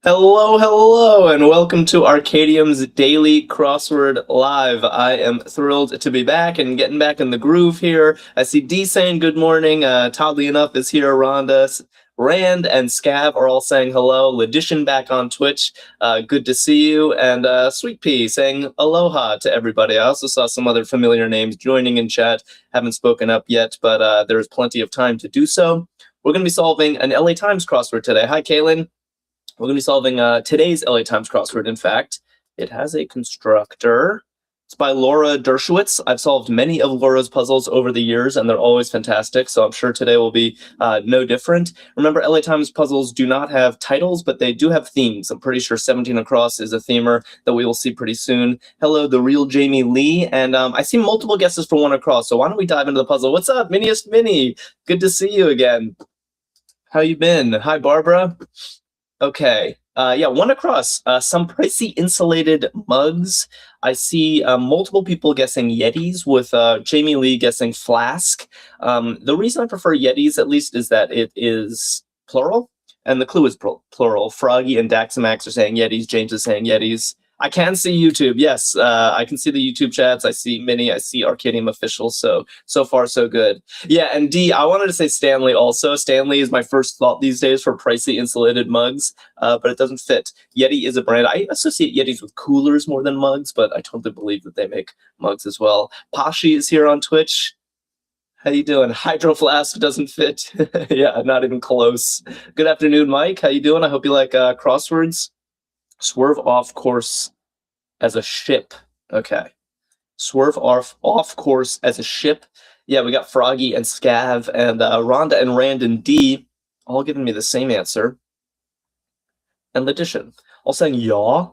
Hello, hello, and welcome to Arkadium's Daily Crossword Live. I am thrilled to be back and getting back in the groove here. I see D saying good morning. Toddly Enough is here. Rhonda, Rand, and Scav are all saying hello. Ledition back on Twitch. Good to see you. And Sweet Pea saying aloha to everybody. I also saw some other familiar names joining in chat. Haven't spoken up yet, but there's plenty of time to do so. We're going to be solving an LA Times crossword today. Hi, Kaylin. We're going to be solving today's LA Times crossword. In fact, it has a constructor. It's by Laura Dershowitz. I've solved many of Laura's puzzles over the years, and they're always fantastic, so I'm sure today will be no different. Remember, LA Times puzzles do not have titles, but they do have themes. I'm pretty sure 17 Across is a themer that we will see pretty soon. Hello, the real Jamie Lee, and I see multiple guesses for One Across, so why don't we dive into the puzzle? What's up, Miniest Mini? Good to see you again. How you been? Hi, Barbara. Okay, yeah, One Across, some pricey insulated mugs. I see multiple people guessing Yetis, with Jamie Lee guessing Flask. The reason I prefer Yetis, at least, is that it is plural, and the clue is plural. Froggy and Daxamax are saying Yetis, James is saying Yetis. I can see YouTube, yes. I can see the YouTube chats. I see Minnie. I see Arkadium Official. So far, so good. Yeah, and D, I wanted to say Stanley also. Stanley is my first thought these days for pricey insulated mugs, but it doesn't fit. Yeti is a brand. I associate Yetis with coolers more than mugs, but I totally believe that they make mugs as well. Pashi is here on Twitch. How you doing? Hydro Flask doesn't fit. Yeah, not even close. Good afternoon, Mike. How you doing? I hope you like crosswords. Swerve off course as a ship. Okay. Swerve off course as a ship. Yeah, we got Froggy and Scav and Rhonda and Rand and D all giving me the same answer. And Ledition all saying yaw.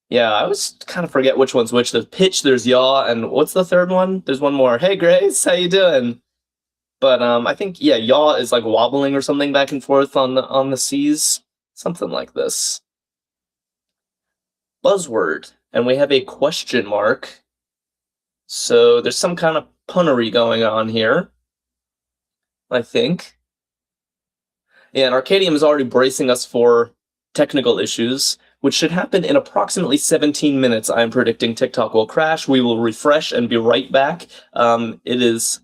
Yeah, I always kind of forget which one's which. There's pitch, there's yaw, and what's the third one? There's one more. Hey, Grace, how you doing? But I think, yeah, yaw is like wobbling or something back and forth on the seas. Something like this. Buzzword. And we have a question mark. So there's some kind of punnery going on here, I think. Yeah, and Arkadium is already bracing us for technical issues, which should happen in approximately 17 minutes. I'm predicting TikTok will crash. We will refresh and be right back. It is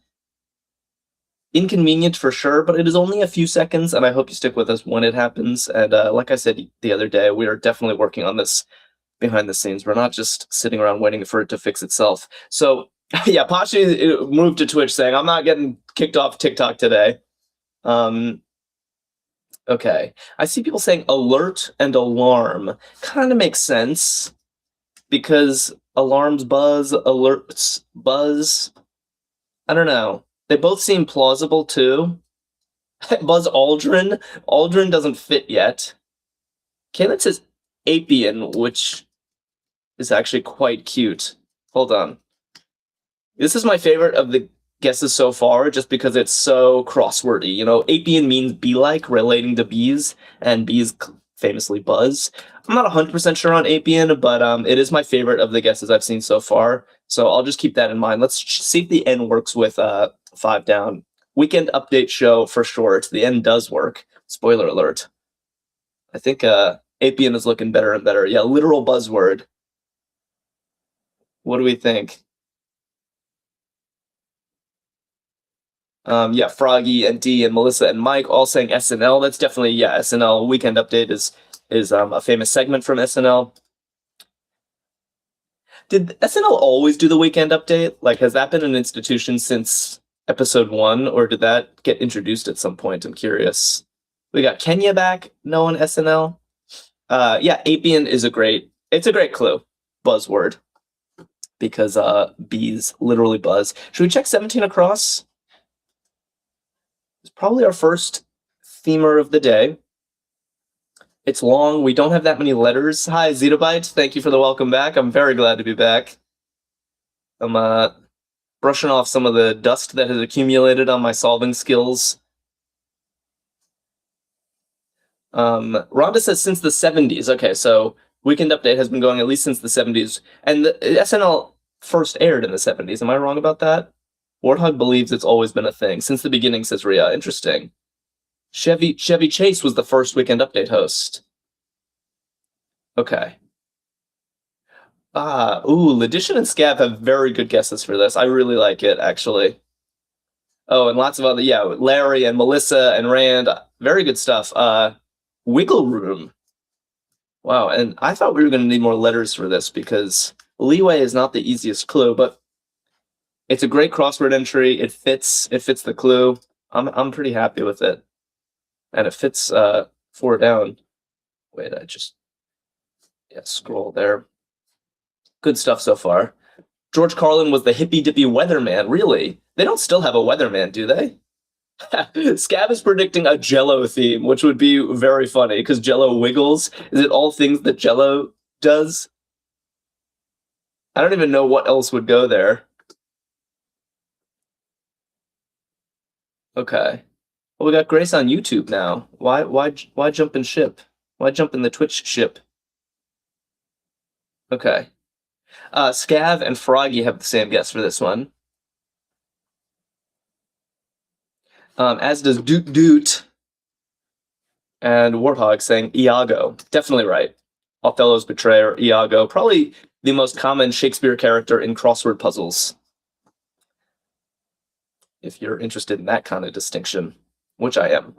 inconvenient for sure, but it is only a few seconds, and I hope you stick with us when it happens. And like I said the other day, we are definitely working on this behind the scenes. We're not just sitting around waiting for it to fix itself. So yeah, Pashi moved to Twitch saying, I'm not getting kicked off TikTok today. Okay, I see people saying alert and alarm. Kind of makes sense, because alarms buzz, alerts buzz. I don't know. They both seem plausible, too. Buzz Aldrin. Aldrin doesn't fit yet. Caitlin says Apian, which is actually quite cute. Hold on. This is my favorite of the guesses so far, just because it's so crosswordy. You know, Apian means bee-like, relating to bees, and bees famously buzz. I'm not 100% sure on Apian, but it is my favorite of the guesses I've seen so far. So I'll just keep that in mind. Let's see if the N works with 5 down. Weekend update show for short. The N does work. Spoiler alert. I think Apian is looking better and better. Yeah, literal buzzword. What do we think? Yeah, Froggy and D and Melissa and Mike all saying SNL. That's definitely, yeah, SNL. Weekend update is a famous segment from SNL. Did SNL always do the weekend update? Like, has that been an institution since episode 1, or did that get introduced at some point? I'm curious. We got Kenya back, no on SNL. Yeah, Apian is it's a great clue. Buzzword. Because bees literally buzz. Should we check 17 Across? It's probably our first themer of the day. It's long. We don't have that many letters. Hi, Zetabyte. Thank you for the welcome back. I'm very glad to be back. I'm brushing off some of the dust that has accumulated on my solving skills. Rhonda says since the 70s. Okay, so Weekend Update has been going at least since the 70s. And the SNL first aired in the 70s. Am I wrong about that? Warthog believes it's always been a thing. Since the beginning, says Rhea. Interesting. Chevy Chase was the first Weekend Update host. Okay. Ledition and Scav have very good guesses for this. I really like it, actually. Oh, and lots of other, yeah, Larry and Melissa and Rand. Very good stuff. Wiggle Room. Wow, and I thought we were going to need more letters for this because leeway is not the easiest clue, but it's a great crossword entry. It fits the clue. I'm pretty happy with it. And it fits 4 down. Wait, scroll there. Good stuff so far. George Carlin was the hippy dippy weatherman. Really? They don't still have a weatherman, do they? Scav is predicting a Jello theme, which would be very funny because Jello wiggles. Is it all things that Jello does? I don't even know what else would go there. Okay. Well, we got Grace on YouTube now. Why jump in ship? Why jump in the Twitch ship? Okay. Scav and Froggy have the same guess for this one. As does Doot Doot and Warthog saying Iago. Definitely right. Othello's betrayer, Iago. Probably the most common Shakespeare character in crossword puzzles. If you're interested in that kind of distinction, which I am.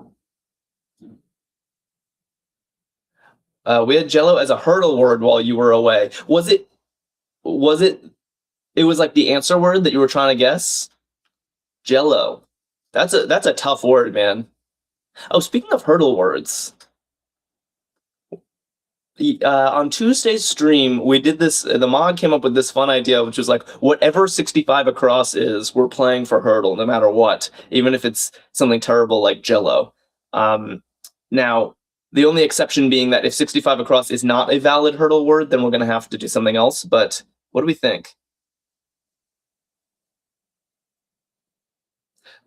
We had Jello as a hurdle word while you were away. It was like the answer word that you were trying to guess? Jello. That's a tough word, man. Oh, speaking of hurdle words, on Tuesday's stream, we did this. The mod came up with this fun idea, which was like, whatever 65 across is, we're playing for hurdle, no matter what, even if it's something terrible like Jello. Now, the only exception being that if 65 across is not a valid hurdle word, then we're going to have to do something else. But what do we think?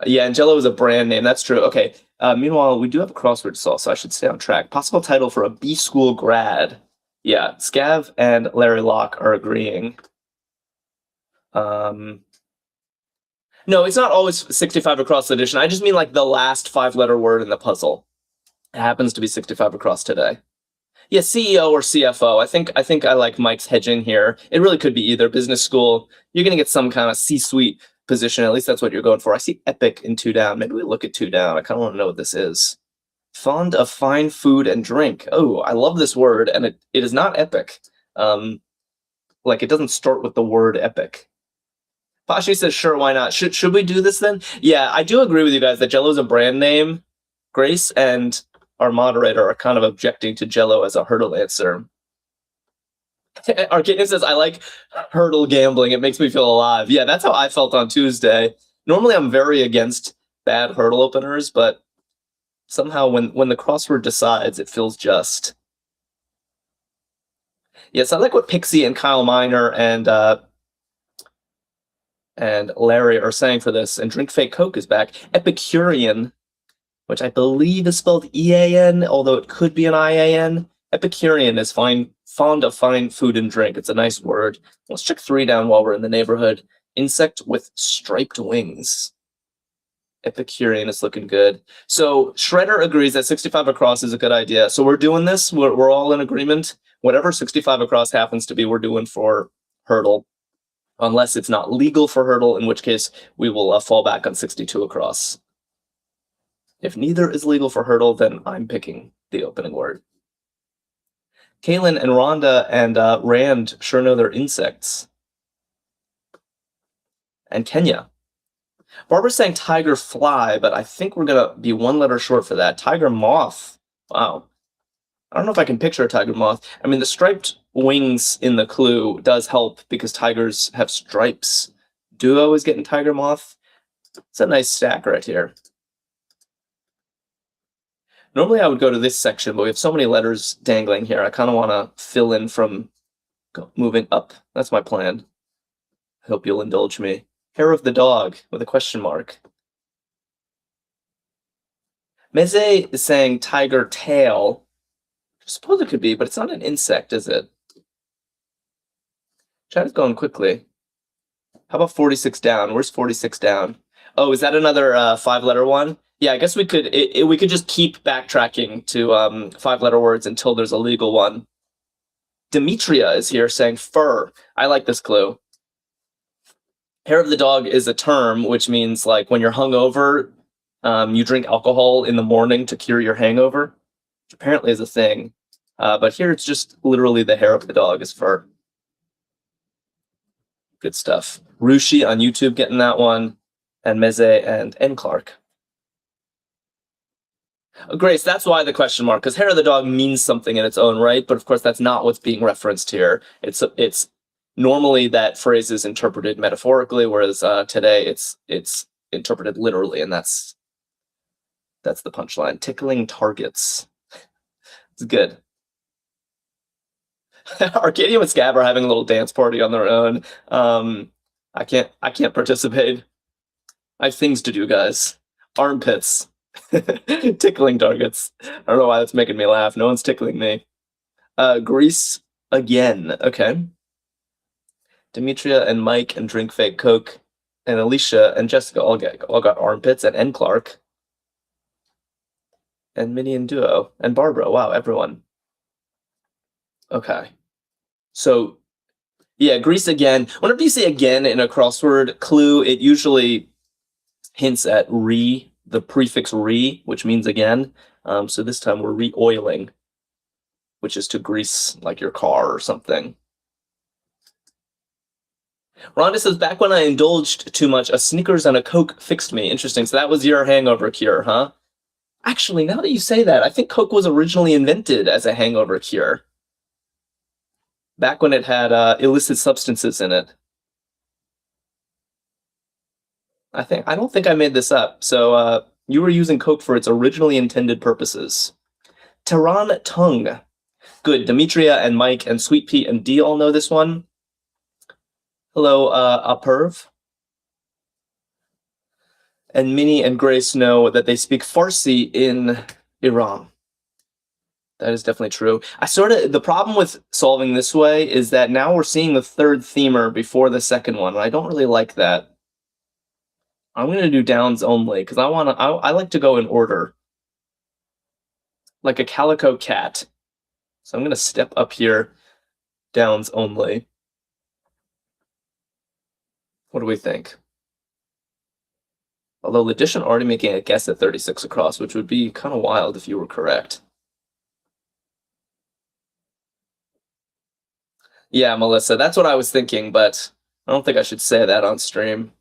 Yeah, and Jello is a brand name. That's true. Okay. Meanwhile, we do have a crossword solve, so I should stay on track. Possible title for a B-school grad. Yeah, Scav and Larry Locke are agreeing. No, it's not always 65 across edition. I just mean like the last 5-letter word in the puzzle. It happens to be 65 across today. Yeah, CEO or CFO. I think I like Mike's hedging here. It really could be either. Business school, you're going to get some kind of C-suite position. At least that's what you're going for. I see epic in 2 down. Maybe we look at 2 down. I kind of want to know what this is. Fond of fine food and drink. Oh, I love this word, and it is not epic. Like, it doesn't start with the word epic. Pashi says, sure, why not? Should we do this then? Yeah, I do agree with you guys that Jello's a brand name. Grace and our moderator are kind of objecting to Jello as a hurdle answer. Arkadium says, I like hurdle gambling. It makes me feel alive. Yeah, that's how I felt on Tuesday. Normally, I'm very against bad hurdle openers, but somehow when the crossword decides, it feels just. Yes, I like what Pixie and Kyle Miner and Larry are saying for this. And Drink Fake Coke is back. Epicurean, which I believe is spelled E-A-N, although it could be an I-A-N. Epicurean is fond of fine food and drink. It's a nice word. Let's check 3 down while we're in the neighborhood. Insect with striped wings. Epicurean is looking good. So Shredder agrees that 65 across is a good idea. So we're doing this. We're all in agreement. Whatever 65 across happens to be, we're doing for hurdle. Unless it's not legal for hurdle, in which case we will fall back on 62 across. If neither is legal for hurdle, then I'm picking the opening word. Kaylin and Rhonda and Rand sure know their insects. And Kenya. Barbara's saying tiger fly, but I think we're going to be 1 letter short for that. Tiger moth. Wow. I don't know if I can picture a tiger moth. I mean, the striped wings in the clue does help because tigers have stripes. Do I always get in tiger moth? It's a nice stack right here. Normally I would go to this section, but we have so many letters dangling here. I kind of want to fill in from moving up. That's my plan. I hope you'll indulge me. Hair of the dog with a question mark. Meze is saying tiger tail. I suppose it could be, but it's not an insect, is it? Chat is going quickly. How about 46 down? Where's 46 down? Oh, is that another 5-letter one? Yeah, I guess we could we could just keep backtracking to 5-letter words until there's a legal one. Demetria is here saying fur. I like this clue. Hair of the dog is a term which means like when you're hungover, you drink alcohol in the morning to cure your hangover, which apparently is a thing. But here it's just literally the hair of the dog is fur. Good stuff. Rushi on YouTube getting that one, and Meze and N. Clark. Grace, that's why the question mark, because hair of the dog means something in its own right, but of course that's not what's being referenced here. It's normally that phrase is interpreted metaphorically, whereas today it's interpreted literally, and that's the punchline. Tickling targets. It's good. Arkadium and Scav are having a little dance party on their own. I can't participate. I have things to do, guys. Armpits. Tickling targets. I don't know why that's making me laugh. No one's tickling me. Grease again. Okay. Demetria and Mike and Drink Fake Coke and Alicia and Jessica all got armpits, and N. Clark. And Minnie and Duo and Barbara. Wow, everyone. Okay. So yeah, Grease again. Whenever you say again in a crossword clue, it usually hints at the prefix re, which means again. So this time we're re-oiling, which is to grease like your car or something. Rhonda says, back when I indulged too much, a Snickers and a Coke fixed me. Interesting. So that was your hangover cure, huh? Actually, now that you say that, I think Coke was originally invented as a hangover cure. Back when it had illicit substances in it. I don't think I made this up. So you were using Coke for its originally intended purposes. Tehran Tongue. Good. Demetria and Mike and Sweet Pea and Dee all know this one. Hello, Aperv. And Minnie and Grace know that they speak Farsi in Iran. That is definitely true. The problem with solving this way is that now we're seeing the third themer before the second one, and I don't really like that. I'm going to do downs only, because I like to go in order. Like a calico cat. So I'm going to step up here, downs only. What do we think? Although Letitia already making a guess at 36 across, which would be kind of wild if you were correct. Yeah, Melissa, that's what I was thinking, but I don't think I should say that on stream.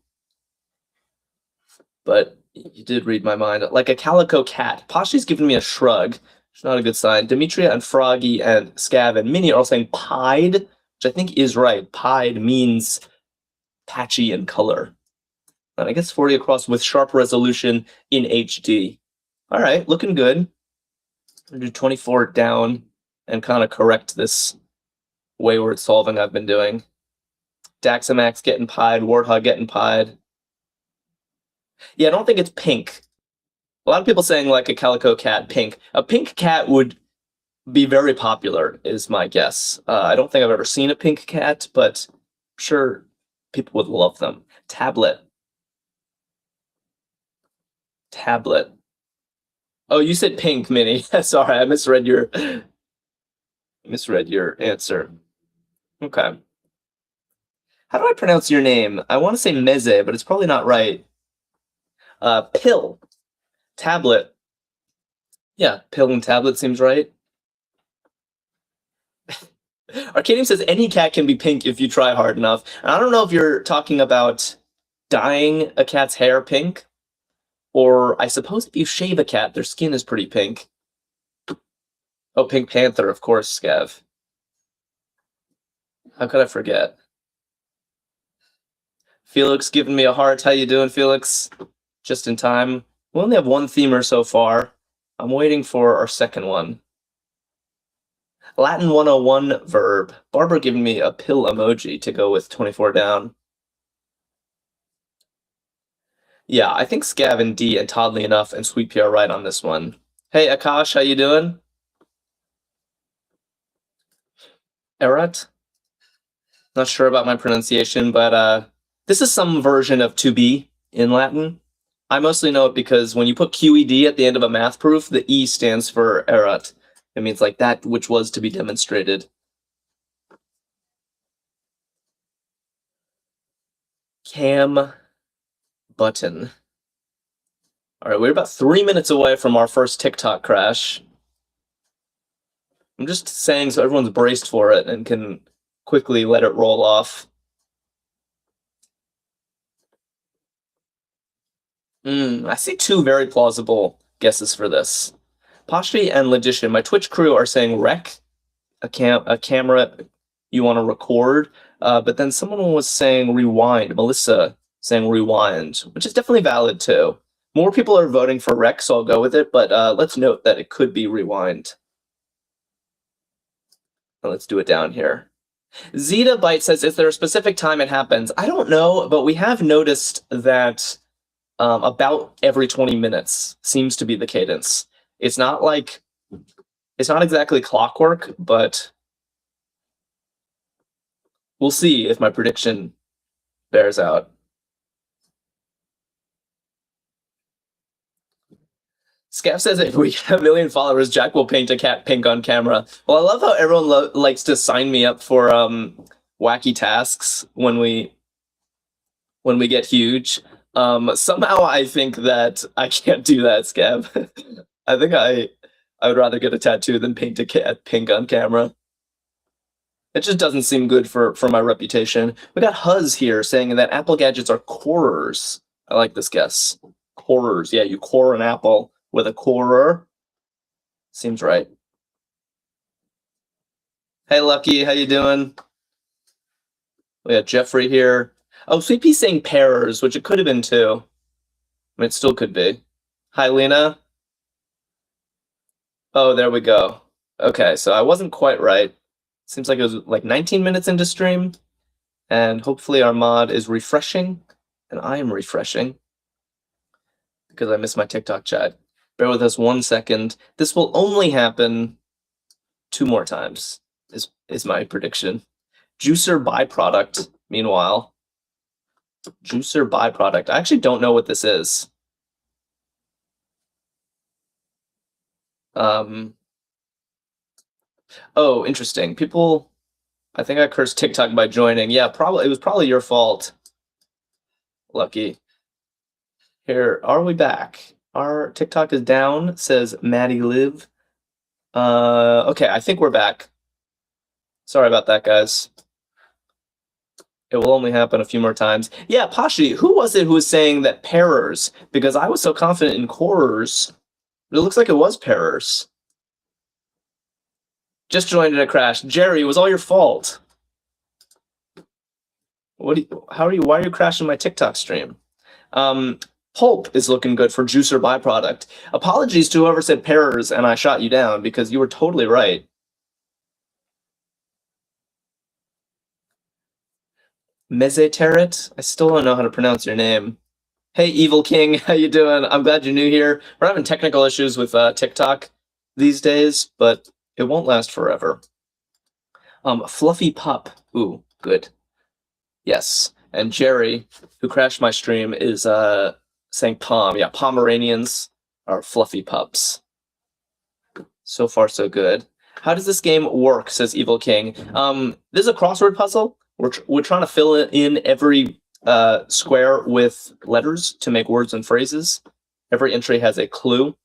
But you did read my mind. Like a calico cat. Pashi's giving me a shrug. It's not a good sign. Demetria and Froggy and Scav and Minnie are all saying pied, which I think is right. Pied means patchy in color. And I guess 40 across with sharp resolution in HD. All right, looking good. I'm going to do 24 down and kind of correct this wayward solving I've been doing. Daxamax getting pied, Warthog getting pied. Yeah, I don't think it's pink. A lot of people saying like a calico cat, pink. A pink cat would be very popular, is my guess. I don't think I've ever seen a pink cat, but I'm sure people would love them. Tablet. Tablet. Oh, you said pink, Minnie. Sorry, I misread your answer. Okay. How do I pronounce your name? I want to say Meze, but it's probably not right. Pill. Tablet. Yeah, pill and tablet seems right. Arkadium says any cat can be pink if you try hard enough. And I don't know if you're talking about dyeing a cat's hair pink, or I suppose if you shave a cat, their skin is pretty pink. Oh, Pink Panther, of course, Scav. How could I forget? Felix giving me a heart. How you doing, Felix? Just in time. We only have one themer so far. I'm waiting for our second one. Latin 101 verb. Barbara giving me a pill emoji to go with 24 down. Yeah, I think Scav and D and Toddly Enough and Sweet Pea are right on this one. Hey, Akash, how you doing? Erat? Not sure about my pronunciation, but this is some version of to be in Latin. I mostly know it because when you put QED at the end of a math proof, the E stands for erat. It means like that which was to be demonstrated. Cam button. All right, we're about 3 minutes away from our first TikTok crash. I'm just saying so everyone's braced for it and can quickly let it roll off. I see two very plausible guesses for this. Pashti and Logician, my Twitch crew, are saying rec, a camera you want to record, but then someone was saying rewind. Melissa saying rewind, which is definitely valid too. More people are voting for rec, so I'll go with it, but let's note that it could be rewind. Let's do it down here. Zeta Byte says, is there a specific time it happens? I don't know, but we have noticed that about every 20 minutes seems to be the cadence. It's not exactly clockwork, but we'll see if my prediction bears out. Scaff says if we get 1 million followers, Jack will paint a cat pink on camera. Well, I love how everyone likes to sign me up for wacky tasks when we get huge. Somehow I think that I can't do that, Scav. I think I would rather get a tattoo than paint a cat pink on camera. It just doesn't seem good for my reputation. We got Huzz here saying that Apple gadgets are corers. I like this guess. Corers. Yeah, you core an apple with a corer. Seems right. Hey, Lucky, how you doing? We got Jeffrey here. Oh, Sweet Pea's saying pears, which it could have been too. I mean, it still could be. Hi, Lena. Oh, there we go. Okay, so I wasn't quite right. Seems like it was like 19 minutes into stream. And hopefully our mod is refreshing. And I am refreshing. Because I missed my TikTok chat. Bear with us 1 second. This will only happen 2 more times, is my prediction. Juicer byproduct, meanwhile. Juicer byproduct. I actually don't know what this is. Oh, interesting. People, I think I cursed TikTok by joining. Yeah, it was probably your fault. Lucky. Here, are we back? Our TikTok is down, says Maddie Live. Okay, I think we're back. Sorry about that, guys. It will only happen a few more times. Yeah, Pashi, who was it who was saying that pairers? Because I was so confident in corers. It looks like it was pairers. Just joined in a crash. Jerry, it was all your fault. Why are you crashing my TikTok stream? Pulp is looking good for juicer byproduct. Apologies to whoever said pears and I shot you down because you were totally right. Meseteret? I still don't know how to pronounce your name. Hey, Evil King, how you doing? I'm glad you're new here. We're having technical issues with TikTok these days, but it won't last forever. Fluffy Pup. Ooh, good. Yes. And Jerry, who crashed my stream, is saying Pom. Yeah, Pomeranians are fluffy pups. So far, so good. How does this game work, says Evil King. This is a crossword puzzle. We're trying to fill in every square with letters to make words and phrases. Every entry has a clue.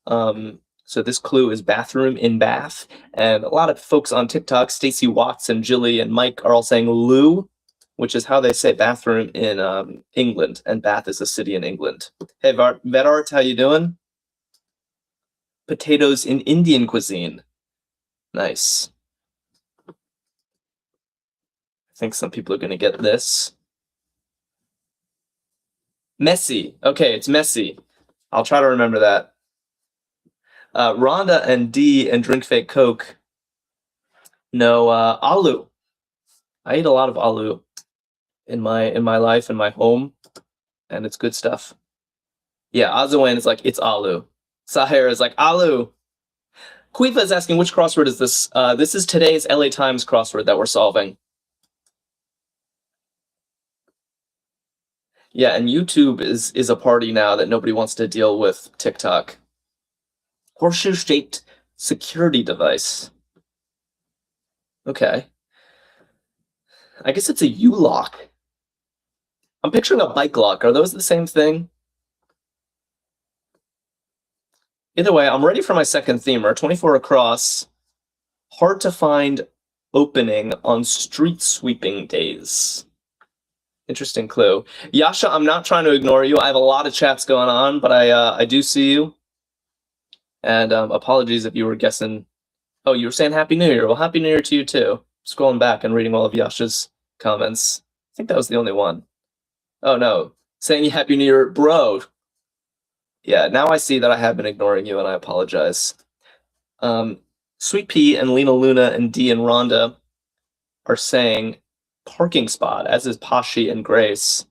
So this clue is bathroom in Bath. And a lot of folks on TikTok, Stacey Watts and Jilly and Mike, are all saying loo, which is how they say bathroom in England. And Bath is a city in England. Hey, Vedart, how you doing? Potatoes in Indian cuisine. Nice. I think some people are going to get this. Messy. Okay, it's messy. I'll try to remember that. Rhonda and D and Drink Fake Coke. No, aloo. I eat a lot of aloo in my life, in my home, and it's good stuff. Yeah, Azawan is like, it's aloo. Sahir is like, aloo. Quifa is asking, which crossword is this? This is today's LA Times crossword that we're solving. Yeah, and YouTube is a party now that nobody wants to deal with TikTok. Horseshoe-shaped security device. Okay. I guess it's a U-lock. I'm picturing a bike lock. Are those the same thing? Either way, I'm ready for my second themer. 24 across. Hard to find opening on street sweeping days. Interesting clue. Yasha, I'm not trying to ignore you. I have a lot of chats going on, but I do see you. And apologies if you were guessing. Oh, you were saying Happy New Year. Well, Happy New Year to you too. Scrolling back and reading all of Yasha's comments. I think that was the only one. Oh no, saying Happy New Year, bro. Yeah, now I see that I have been ignoring you, and I apologize. Sweet Pea and Lena Luna and Dee and Rhonda are saying parking spot, as is Pashi and Grace.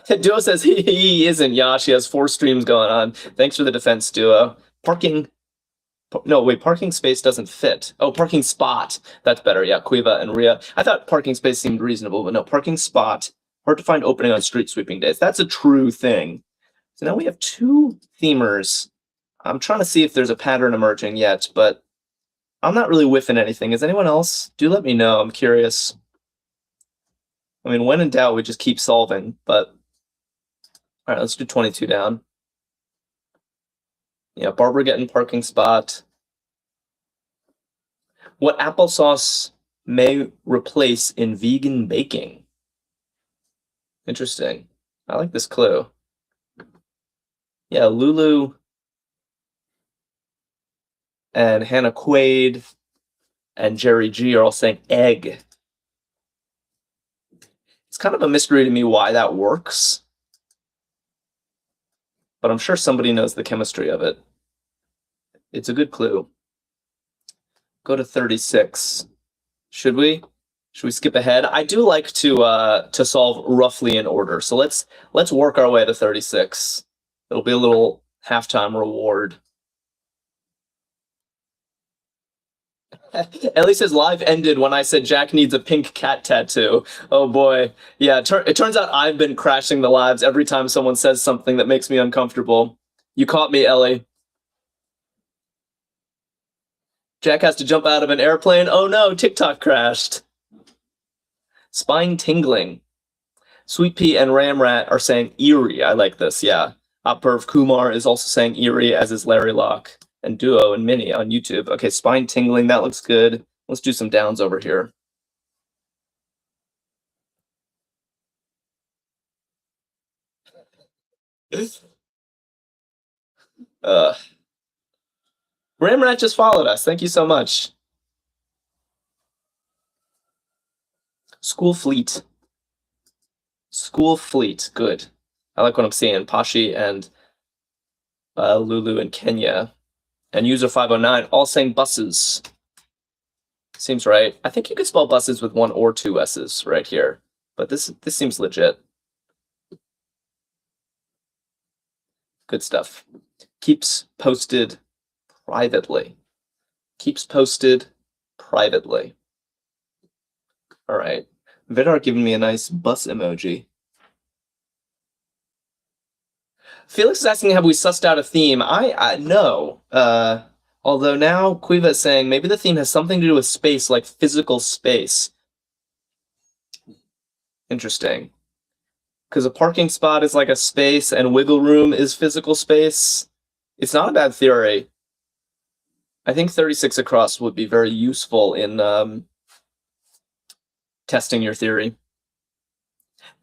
Duo says he isn't Yash. He has 4 streams going on. Thanks for the defense, Duo. Parking space doesn't fit. Oh, parking spot. That's better. Yeah, Quiva and Ria. I thought parking space seemed reasonable, but no, parking spot. Hard to find opening on street sweeping days. That's a true thing. So now we have 2 themers. I'm trying to see if there's a pattern emerging yet, but I'm not really whiffing anything. Is anyone else? Do let me know. I'm curious. I mean, when in doubt, we just keep solving, but all right, let's do 22 down. Yeah, Barbara getting parking spot. What applesauce may replace in vegan baking? Interesting. I like this clue. Yeah, Lulu and Hannah Quaid and Jerry G are all saying egg. It's kind of a mystery to me why that works, but I'm sure somebody knows the chemistry of it. It's a good clue. Go to 36. Should we? Should we skip ahead? I do like to solve roughly in order, so let's work our way to 36. It'll be a little halftime reward. Ellie says live ended when I said Jack needs a pink cat tattoo. Oh boy. Yeah, it turns out I've been crashing the lives every time someone says something that makes me uncomfortable. You caught me, Ellie. Jack has to jump out of an airplane. Oh no, TikTok crashed. Spine tingling. Sweet Pea and Ramrat are saying eerie. I like this, yeah. Opperv Kumar is also saying eerie, as is Larry Locke and Duo and Minnie on YouTube. Okay, spine tingling, that looks good. Let's do some downs over here. Ramrat just followed us. Thank you so much. School fleet. School fleet. Good. I like what I'm seeing. Pashi and Lulu and Kenya and user 509 all saying buses. Seems right. I think you could spell buses with 1 or 2 S's right here, but this seems legit. Good stuff. Keeps posted privately. Keeps posted privately. All right. Vidar giving me a nice bus emoji. Felix is asking, have we sussed out a theme? I no. Although now Quiva is saying maybe the theme has something to do with space, like physical space. Interesting. Because a parking spot is like a space and wiggle room is physical space. It's not a bad theory. I think 36 across would be very useful in testing your theory.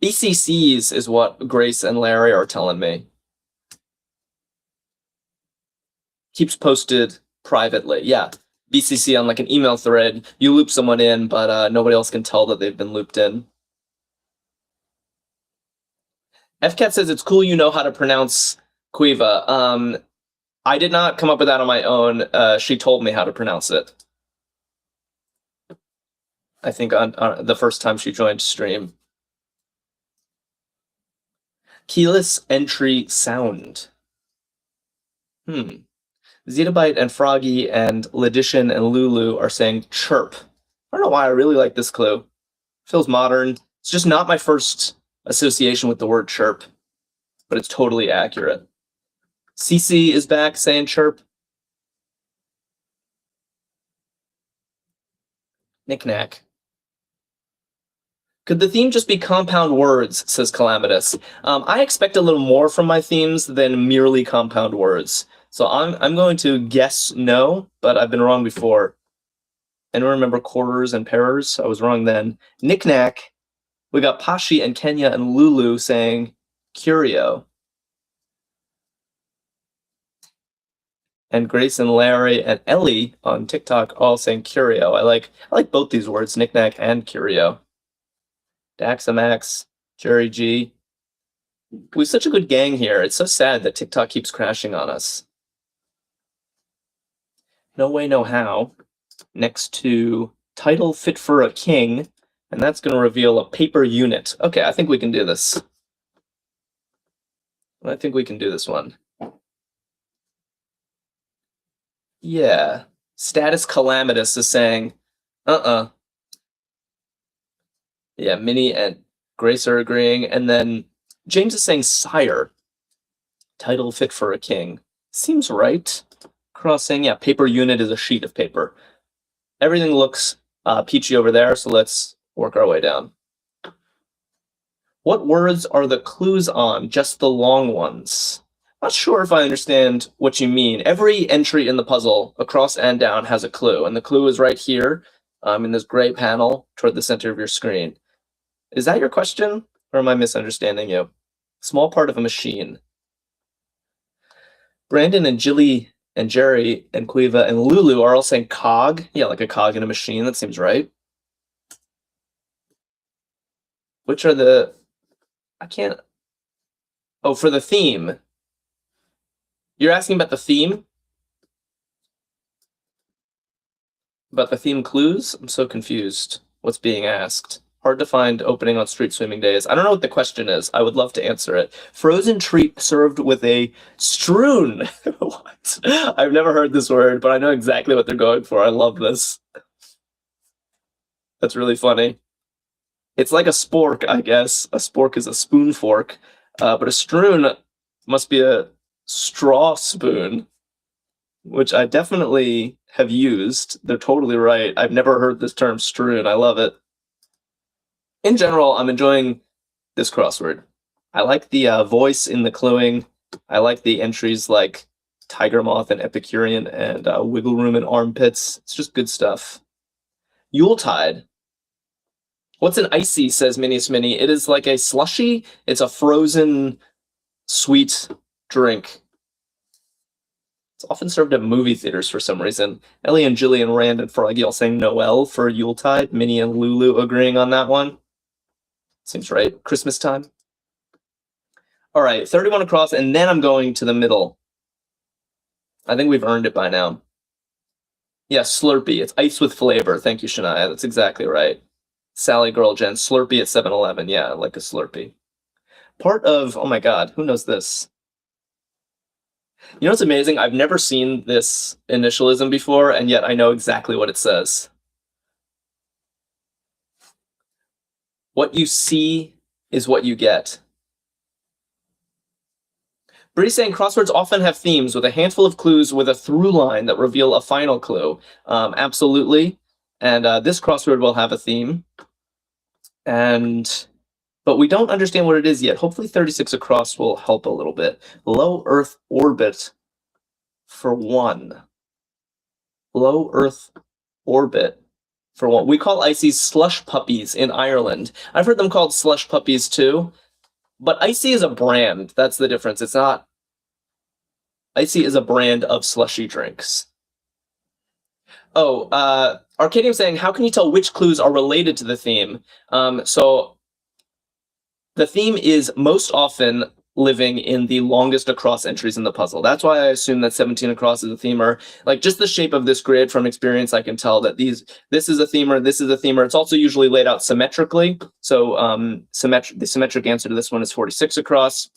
BCCs is what Grace and Larry are telling me. Keeps posted privately. Yeah, BCC on like an email thread. You loop someone in, but nobody else can tell that they've been looped in. FCat says it's cool you know how to pronounce Quiva. I did not come up with that on my own. She told me how to pronounce it. I think on the first time she joined stream. Keyless entry sound. Zettabyte and Froggy and Ledition and Lulu are saying chirp. I don't know why I really like this clue. Feels modern. It's just not my first association with the word chirp, but it's totally accurate. CC is back saying chirp. Knick-knack. Could the theme just be compound words, says Calamitous. I expect a little more from my themes than merely compound words. So I'm going to guess no, but I've been wrong before. And remember quarters and pairers? I was wrong then. Knick-knack. We got Pashi and Kenya and Lulu saying curio. And Grace and Larry and Ellie on TikTok all saying curio. I like both these words, knick-knack and curio. Daxamax, Jerry G. We have such a good gang here. It's so sad that TikTok keeps crashing on us. No way, no how. Next to title fit for a king, and that's going to reveal a paper unit. Okay, I think we can do this. I think we can do this one. Yeah. Status Calamitous is saying, Yeah, Minnie and Grace are agreeing. And then James is saying sire. Title fit for a king. Seems right. Crossing, yeah, paper unit is a sheet of paper. Everything looks peachy over there, so let's work our way down. What words are the clues on? Just the long ones. Not sure if I understand what you mean. Every entry in the puzzle, across and down, has a clue, and the clue is right here in this gray panel toward the center of your screen. Is that your question, or am I misunderstanding you? Small part of a machine. Brandon and Jilly and Jerry and Quiva and Lulu are all saying cog. Yeah, like a cog in a machine. That seems right. Which are the... I can't... Oh, for the theme. You're asking about the theme? About the theme clues? I'm so confused. What's being asked? Hard to find opening on street swimming days. I don't know what the question is. I would love to answer it. Frozen treat served with a strewn. What? I've never heard this word, but I know exactly what they're going for. I love this. That's really funny. It's like a spork, I guess. A spork is a spoon fork, but a strewn must be a straw spoon, which I definitely have used. They're totally right. I've never heard this term strewn. I love it. In general, I'm enjoying this crossword. I like the voice in the cluing. I like the entries like Tiger Moth and Epicurean and Wiggle Room and Armpits. It's just good stuff. Yuletide. What's an icy, says Minius Mini. It is like a slushy. It's a frozen, sweet drink. It's often served at movie theaters for some reason. Ellie and Jillian, Rand, and Froggy all saying Noel for Yuletide. Minnie and Lulu agreeing on that one. Seems right. Christmas time. All right, 31 across, and then I'm going to the middle. I think we've earned it by now. Yeah, Slurpee. It's ice with flavor. Thank you, Shania. That's exactly right. Sally Girl Jen. Slurpee at 7-Eleven. Yeah, like a Slurpee. Part of... Oh my god, who knows this? You know what's amazing? I've never seen this initialism before, and yet I know exactly what it says. What you see is what you get. Brady's saying crosswords often have themes with a handful of clues with a through line that reveal a final clue. Absolutely. And this crossword will have a theme. But we don't understand what it is yet. Hopefully 36 across will help a little bit. Low Earth orbit for 1. Low Earth orbit for 1. We call ices slush puppies in Ireland. I've heard them called slush puppies too. But Icy is a brand. That's the difference. It's not... Icy is a brand of slushy drinks. Oh, Arkadium saying, how can you tell which clues are related to the theme? So the theme is most often living in the longest across entries in the puzzle. That's why I assume that 17 across is a themer. Like just the shape of this grid from experience, I can tell that this is a themer, this is a themer. It's also usually laid out symmetrically. So the symmetric answer to this one is 46 across.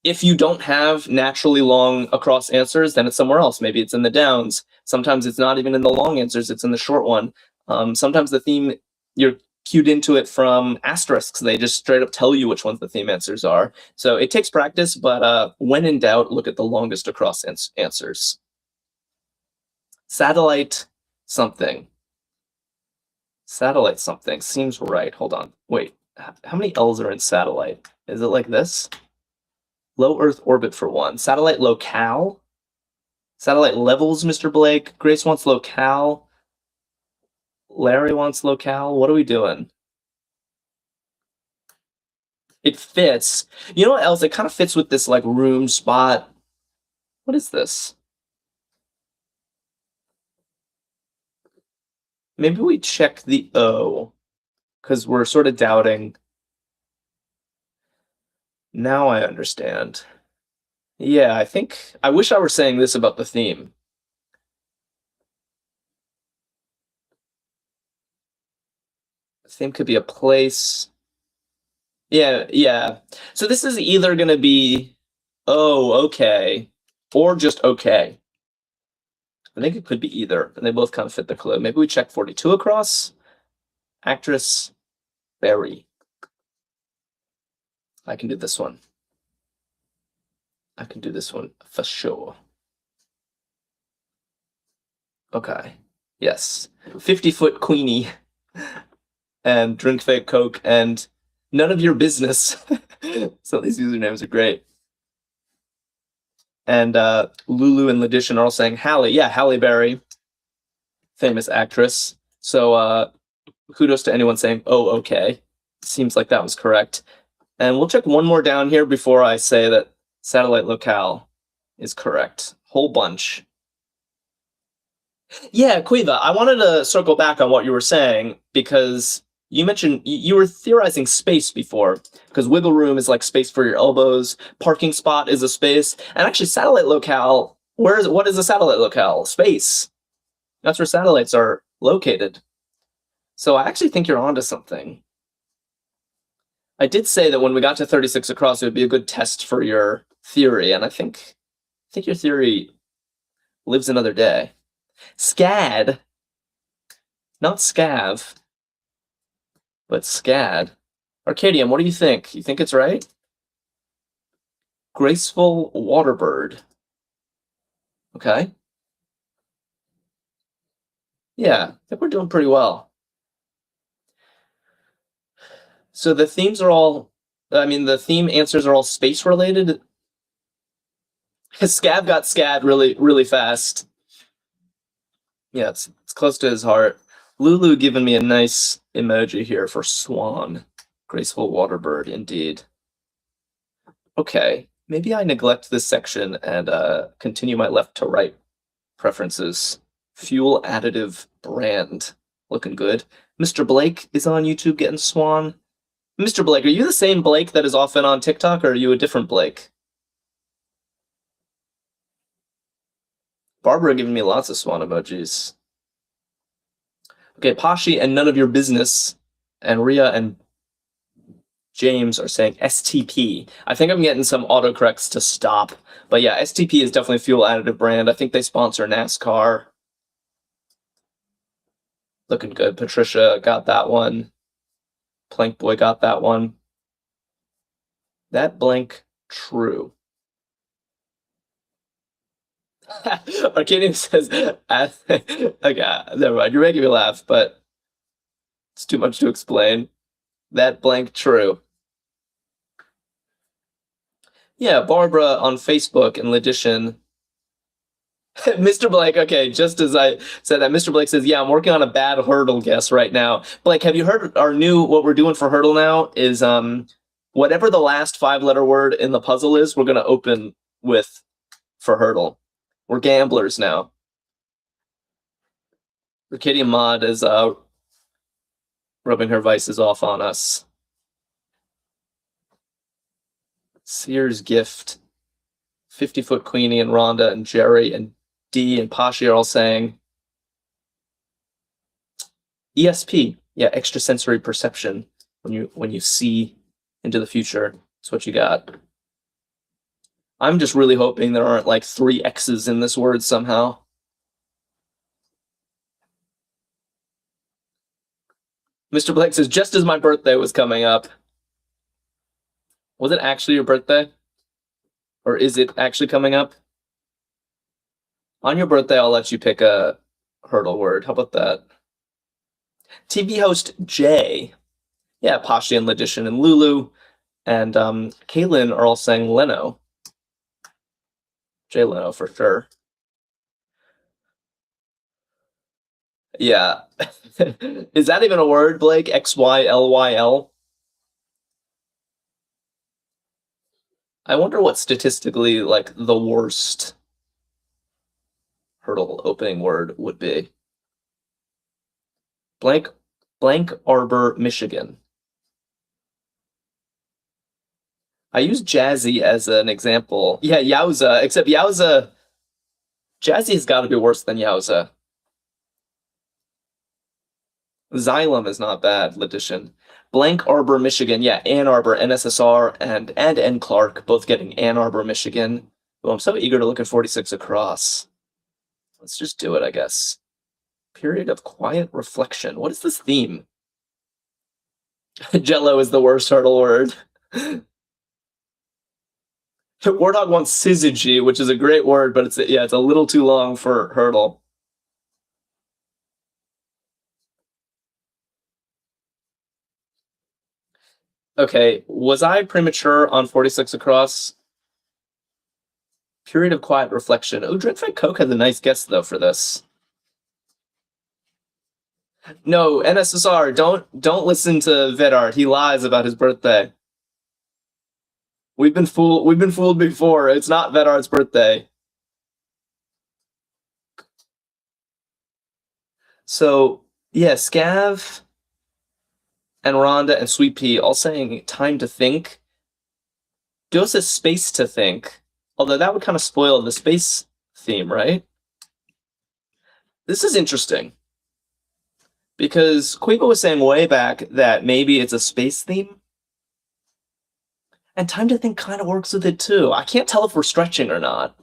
If you don't have naturally long across answers, then it's somewhere else. Maybe it's in the downs. Sometimes it's not even in the long answers, it's in the short one. Sometimes the theme you're cued into it from asterisks. They just straight up tell you which ones the theme answers are. So it takes practice, but when in doubt, look at the longest across answers. Satellite something. Satellite something seems right. Hold on. Wait, how many L's are in satellite? Is it like this? Low Earth orbit for one. Satellite locale? Satellite levels, Mr. Blake. Grace wants locale. Larry wants locale. What are we doing? It fits. You know what else? It kind of fits with this like room spot. What is this? Maybe we check the O, because we're sort of doubting. Now I understand. Yeah, I wish I were saying this about the theme. The theme could be a place. Yeah. So this is either going to be, oh, okay, or just okay. I think it could be either, and they both kind of fit the clue. Maybe we check 42 across. Actress, Barry. I can do this one. I can do this one for sure. Okay. Yes. 50-foot Queenie. And drink fake Coke and none of your business. So these usernames are great. And Lulu and Ledition are all saying Halle. Yeah, Halle Berry, famous actress. So kudos to anyone saying, oh, okay. Seems like that was correct. And we'll check one more down here before I say that satellite locale is correct. Whole bunch. Yeah, Quiva, I wanted to circle back on what you were saying because you mentioned you were theorizing space before, because wiggle room is like space for your elbows, parking spot is a space, and actually satellite locale, what is a satellite locale? Space. That's where satellites are located. So I actually think you're onto something. I did say that when we got to 36 across, it would be a good test for your theory, and I think your theory lives another day. SCAD, not scav, but SCAD. Arkadium, what do you think? You think it's right? Graceful waterbird. Okay. Yeah, I think we're doing pretty well. So the themes are all, the theme answers are all space related. Scav got SCAD really, really fast. Yeah, it's close to his heart. Lulu giving me a nice emoji here for swan. Graceful waterbird, indeed. Okay, maybe I neglect this section and continue my left to right preferences. Fuel additive brand. Looking good. Mr. Blake is on YouTube getting swan. Mr. Blake, are you the same Blake that is often on TikTok, or are you a different Blake? Barbara giving me lots of swan emojis. Okay, Pashi and none of your business. And Ria and James are saying STP. I think I'm getting some autocorrects to stop. But yeah, STP is definitely a fuel additive brand. I think they sponsor NASCAR. Looking good. Patricia got that one. Plank Boy got that one. That blank true. Arkadium says, okay, never mind. You're making me laugh, but it's too much to explain. That blank true. Yeah, Barbara on Facebook and Ledition. Mr. Blake, okay, just as I said that, Mr. Blake says, yeah, I'm working on a bad hurdle guess right now. Blake, have you heard our new, what we're doing for hurdle now is whatever the last 5-letter word in the puzzle is, we're going to open with for hurdle. We're gamblers now. Arkadium Mod is rubbing her vices off on us. Sears Gift. 50-foot Queenie and Rhonda and Jerry and D and Pashi are all saying ESP. Yeah, extrasensory perception. When you see into the future, that's what you got. I'm just really hoping there aren't like 3 X's in this word somehow. Mr. Blake says, just as my birthday was coming up. Was it actually your birthday? Or is it actually coming up? On your birthday, I'll let you pick a hurdle word. How about that? TV host Jay. Yeah, Pashi and Logician and Lulu. And Kaylin are all saying Leno. Jay Leno for sure. Yeah. Is that even a word, Blake? XYLYL? I wonder what statistically, like, the worst hurdle opening word would be. Blank Arbor, Michigan. I use Jazzy as an example. Yeah, Yowza, except Yowza... Jazzy has got to be worse than Yowza. Xylem is not bad, Letition. Blank Arbor, Michigan. Yeah, Ann Arbor, NSSR, and N. Clark, both getting Ann Arbor, Michigan. Oh, I'm so eager to look at 46 across. Let's just do it, I guess. Period of quiet reflection. What is this theme? Jello is the worst hurdle word. Warthog wants syzygy, which is a great word, but it's a little too long for hurdle. Okay, was I premature on 46 across? Period of quiet reflection. Oh, Dreadfight Coke had a nice guess, though, for this. No, NSSR, don't listen to Vedart. He lies about his birthday. We've been fooled before. It's not Vedart's birthday. So, yeah, Scav and Rhonda and Sweet Pea all saying time to think. Duo says space to think. Although that would kind of spoil the space theme, right? This is interesting. Because Quibo was saying way back that maybe it's a space theme. And time to think kind of works with it too. I can't tell if we're stretching or not.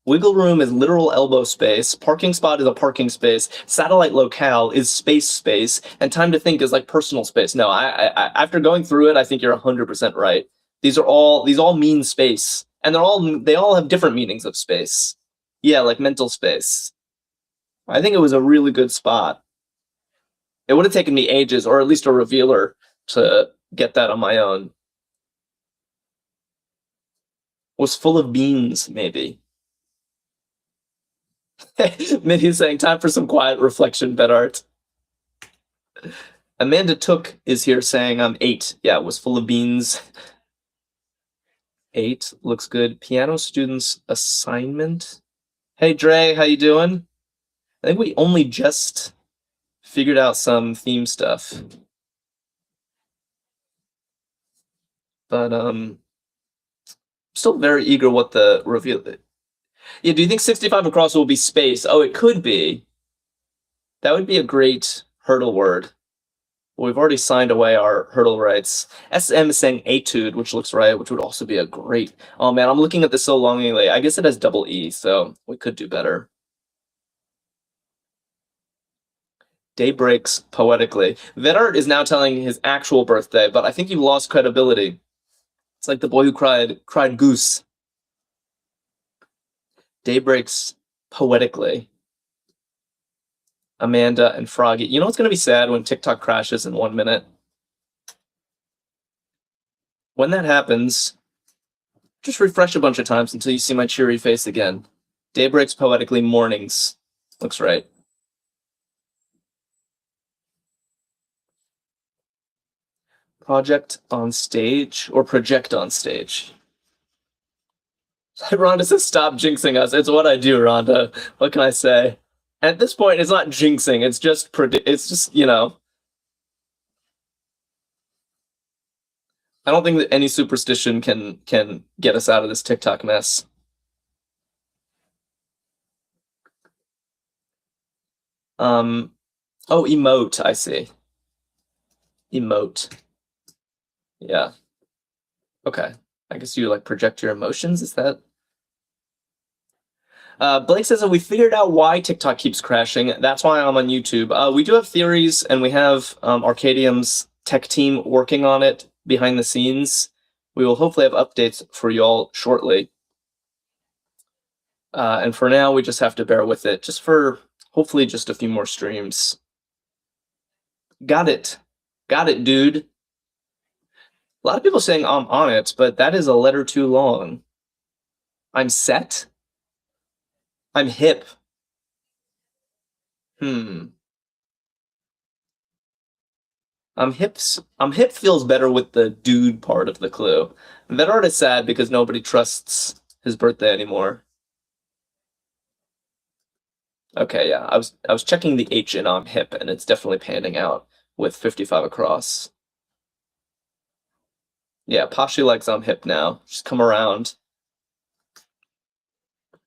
Wiggle room is literal elbow space. Parking spot is a parking space. Satellite locale is space. And time to think is like personal space. No, I after going through it, I think you're 100% right. These all mean space, and they all have different meanings of space. Yeah, like mental space. I think it was a really good spot. It would have taken me ages, or at least a revealer, to get that on my own. Was full of beans, maybe. Minnie's saying, time for some quiet reflection, Bedart. Amanda Took is here saying, I'm 8. Yeah, was full of beans. 8 looks good. Piano students assignment. Hey, Dre, how you doing? I think we only just figured out some theme stuff. But, still very eager what the reveal... Yeah, do you think 65 across will be space? Oh, it could be. That would be a great hurdle word. We've already signed away our hurdle rights. SM is saying etude, which looks right, which would also be a great... Oh, man, I'm looking at this so longingly. I guess it has double E, so we could do better. Day breaks poetically. Vedart is now telling his actual birthday, but I think you lost credibility. It's like the boy who cried goose. Day breaks poetically. Amanda and Froggy. You know what's going to be sad when TikTok crashes in 1 minute? When that happens, just refresh a bunch of times until you see my cheery face again. Day breaks poetically, mornings. Looks right. Project on stage or project on stage? Rhonda says, stop jinxing us. It's what I do, Rhonda. What can I say? At this point, it's not jinxing. It's just, you know. I don't think that any superstition can get us out of this TikTok mess. Oh, emote, I see. Emote. Yeah. Okay. I guess you like project your emotions, is that? Blake says that we figured out why TikTok keeps crashing. That's why I'm on YouTube. We do have theories, and we have Arkadium's tech team working on it behind the scenes. We will hopefully have updates for you all shortly. And for now, we just have to bear with it, just for hopefully just a few more streams. Got it. Got it, dude. A lot of people saying I'm on it, but that is a letter too long. I'm set? I'm hip. I'm hip feels better with the dude part of the clue. And that art is sad because nobody trusts his birthday anymore. Okay, yeah, I was checking the H in I'm hip, and it's definitely panning out with 55 across. Yeah, Pashi likes I'm hip now. Just come around.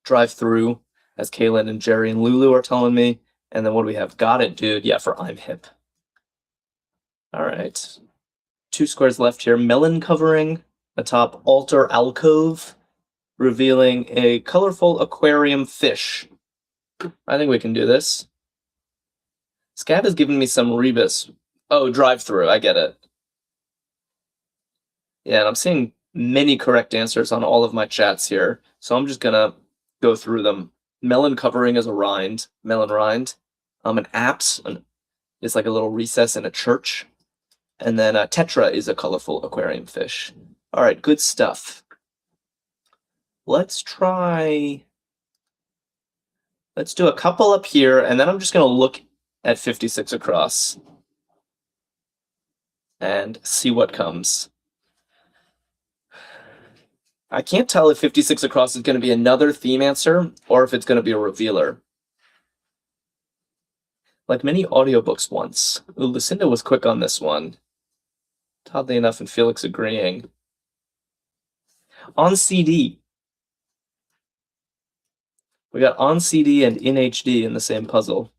Drive through, as Kaylin and Jerry and Lulu are telling me. And then what do we have? Got it, dude. Yeah, for I'm hip. All right. 2 squares left here. Melon covering atop altar alcove, revealing a colorful aquarium fish. I think we can do this. Scab has given me some rebus. Oh, drive through. I get it. Yeah, and I'm seeing many correct answers on all of my chats here, so I'm just gonna go through them. Melon covering is a rind, melon rind. An apse is like a little recess in a church. And then tetra is a colorful aquarium fish. All right, good stuff. Let's do a couple up here, and then I'm just gonna look at 56 across and see what comes. I can't tell if 56 across is going to be another theme answer or if it's going to be a revealer. Like many audiobooks once. Ooh, Lucinda was quick on this one. Oddly enough, and Felix agreeing. On CD. We got on CD and in HD in the same puzzle.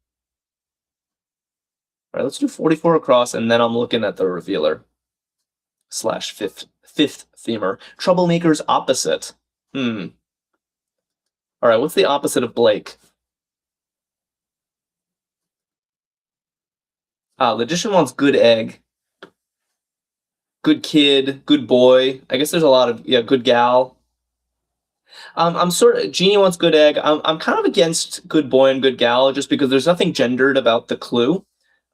All right, let's do 44 across, and then I'm looking at the revealer. / fifth themer. Troublemaker's opposite. All right, what's the opposite of Blake? Logician wants good egg. Good kid, good boy. I guess there's a lot of, good gal. I'm sort of, Jeannie wants good egg. I'm kind of against good boy and good gal just because there's nothing gendered about the clue.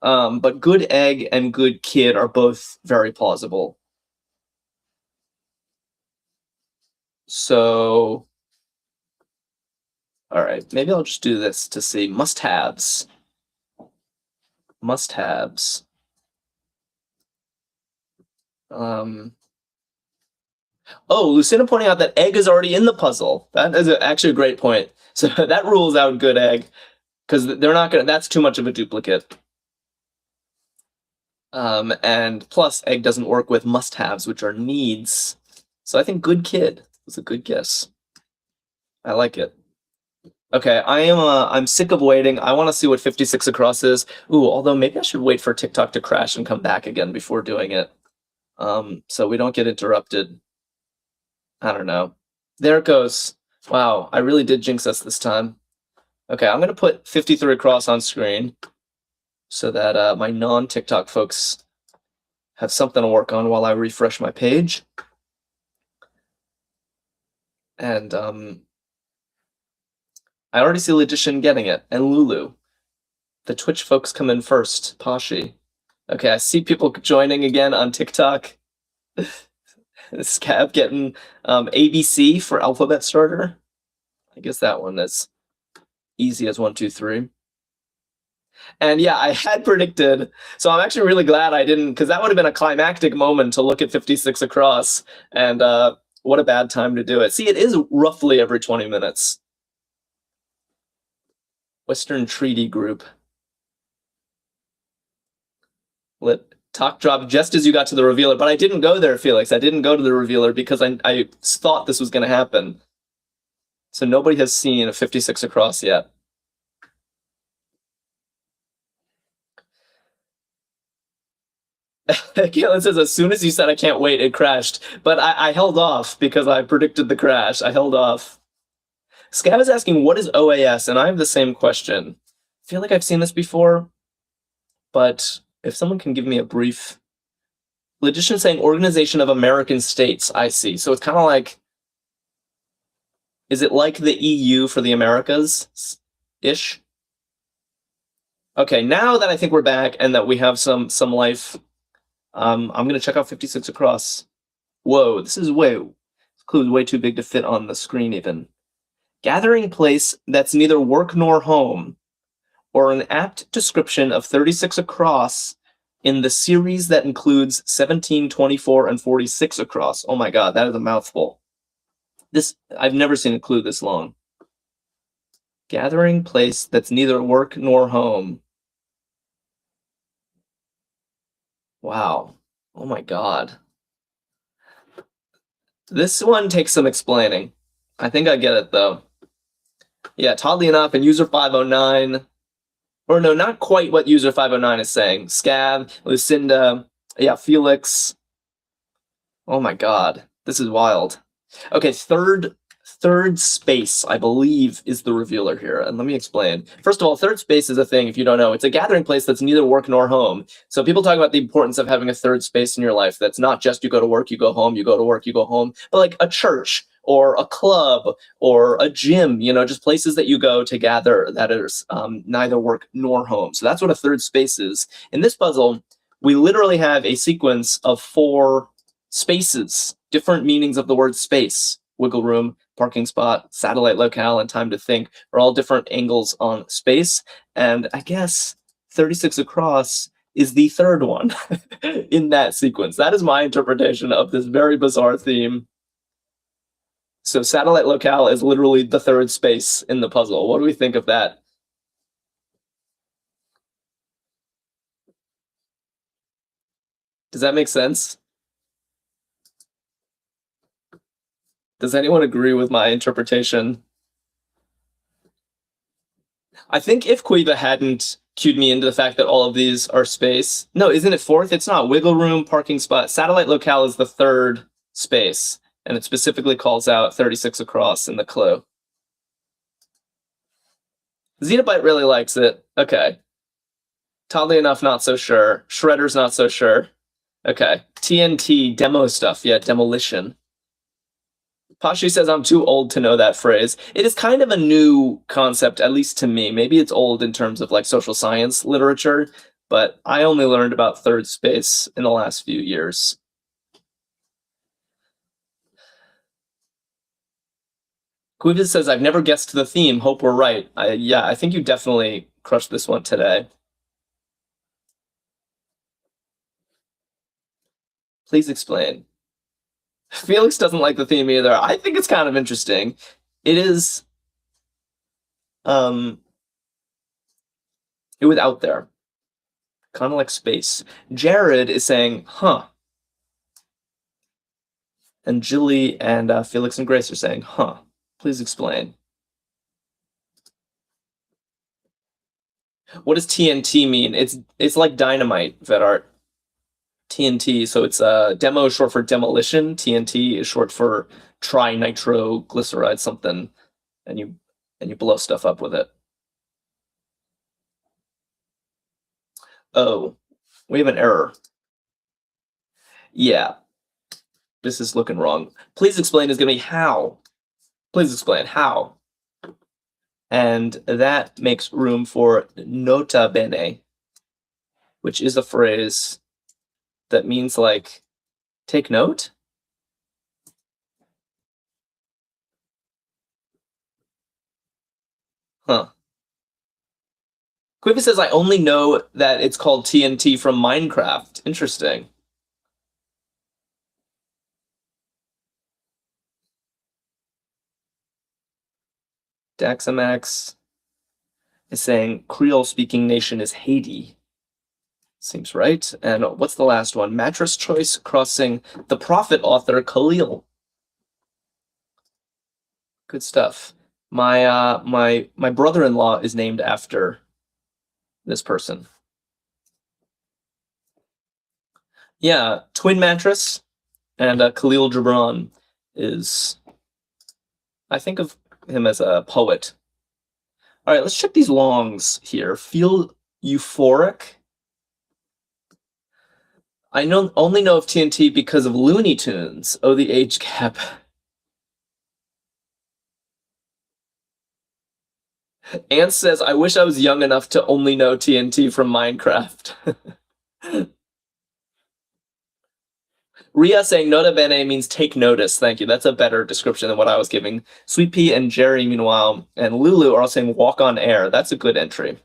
But good egg and good kid are both very plausible. So, all right, maybe I'll just do this to see. Must-haves. Must-haves. Oh, Lucinda pointing out that egg is already in the puzzle. That is actually a great point. So that rules out good egg because they're not gonna. That's too much of a duplicate. And plus, egg doesn't work with must-haves, which are needs. So I think good kid was a good guess. I like it. Okay, I'm sick of waiting. I want to see what 56 across is. Ooh, although maybe I should wait for TikTok to crash and come back again before doing it. So we don't get interrupted. I don't know. There it goes. Wow, I really did jinx us this time. Okay, I'm gonna put 53 across on screen so that my non-TikTok folks have something to work on while I refresh my page. And I already see Logician getting it, and Lulu. The Twitch folks come in first. Pashi. Okay, I see people joining again on TikTok. Scab getting ABC for alphabet starter. I guess that one is easy as 1, 2, 3. And yeah, I had predicted, so I'm actually really glad I didn't, because that would have been a climactic moment to look at 56 across, and what a bad time to do it. See, it is roughly every 20 minutes. Western Treaty Group. Talk drop just as you got to the revealer, but I didn't go there, Felix. I didn't go to the revealer because I thought this was going to happen. So nobody has seen a 56 across yet. Caitlin says, as soon as you said I can't wait, it crashed. But I held off because I predicted the crash. I held off. Scav is asking, what is OAS? And I have the same question. I feel like I've seen this before, but if someone can give me a brief... Logician saying Organization of American States, I see. So it's kind of like... Is it like the EU for the Americas-ish? Okay, now that I think we're back and that we have some life, I'm going to check out 56 across. Whoa, this clue's way too big to fit on the screen even. Gathering place that's neither work nor home, or an apt description of 36 across in the series that includes 17, 24, and 46 across. Oh my god, that is a mouthful. I've never seen a clue this long. Gathering place that's neither work nor home. Wow. Oh my god. This one takes some explaining. I think I get it, though. Yeah, oddly enough, and user 509... Or no, not quite what user 509 is saying. Scav, Lucinda, yeah, Felix. Oh my god, this is wild. Okay, third space, I believe, is the revealer here. And let me explain. First of all, third space is a thing, if you don't know. It's a gathering place that's neither work nor home. So people talk about the importance of having a third space in your life. That's not just you go to work, you go home, you go to work, you go home. But like a church, or a club, or a gym, just places that you go to gather that is neither work nor home. So that's what a third space is. In this puzzle, we literally have a sequence of 4 spaces, different meanings of the word space. Wiggle room, parking spot, satellite locale, and time to think are all different angles on space. And I guess 36 across is the third one in that sequence. That is my interpretation of this very bizarre theme. So satellite locale is literally the third space in the puzzle. What do we think of that? Does that make sense? Does anyone agree with my interpretation? I think if Quiva hadn't cued me into the fact that all of these are space... No, isn't it fourth? It's not. Wiggle room, parking spot. Satellite locale is the third space, and it specifically calls out 36 across in the clue. Xenobyte really likes it. Okay. Oddly enough, not so sure. Shredder's not so sure. Okay. TNT, demo stuff. Yeah, demolition. Pashi says I'm too old to know that phrase. It is kind of a new concept, at least to me. Maybe it's old in terms of like social science literature, but I only learned about third space in the last few years. Quivis says, I've never guessed the theme. Hope we're right. Yeah, I think you definitely crushed this one today. Please explain. Felix doesn't like the theme either. I think it's kind of interesting. It is... it was out there. Kind of like space. Jared is saying, huh. And Jilly and Felix and Grace are saying, huh. Please explain. What does TNT mean? It's like dynamite, Vedart. TNT, so it's demo is short for demolition. TNT is short for trinitroglyceride something, and you blow stuff up with it. Oh, we have an error. Yeah, this is looking wrong. Please explain is going to be how. Please explain how. And that makes room for nota bene, which is a phrase that means like, take note? Huh. Quiva says, I only know that it's called TNT from Minecraft. Interesting. Daxamax is saying Creole-speaking nation is Haiti. Seems right. And what's the last one? Mattress Choice crossing the Prophet author Khalil. Good stuff. My brother-in-law is named after this person. Yeah, twin mattress, and Khalil Gibran is, I think of him as a poet. All right, let's check these longs here. Feel euphoric. I only know of TNT because of Looney Tunes. Oh, the age gap. Ant says, I wish I was young enough to only know TNT from Minecraft. Ria saying nota bene means take notice. Thank you. That's a better description than what I was giving. Sweet Pea and Jerry, meanwhile, and Lulu are all saying walk on air. That's a good entry.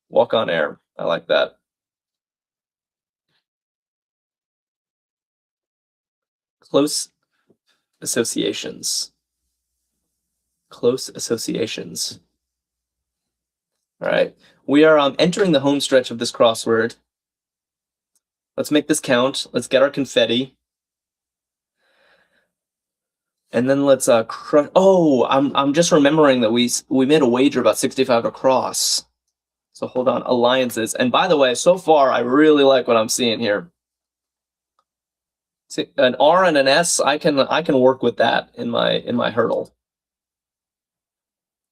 Walk on air. I like that. Close associations. Close associations. All right. We are entering the home stretch of this crossword. Let's make this count. Let's get our confetti. And then let's crush. Oh, I'm just remembering that we made a wager about 65 across. So hold on, alliances. And by the way, so far I really like what I'm seeing here. See, an R and an S, I can work with that in my hurdle.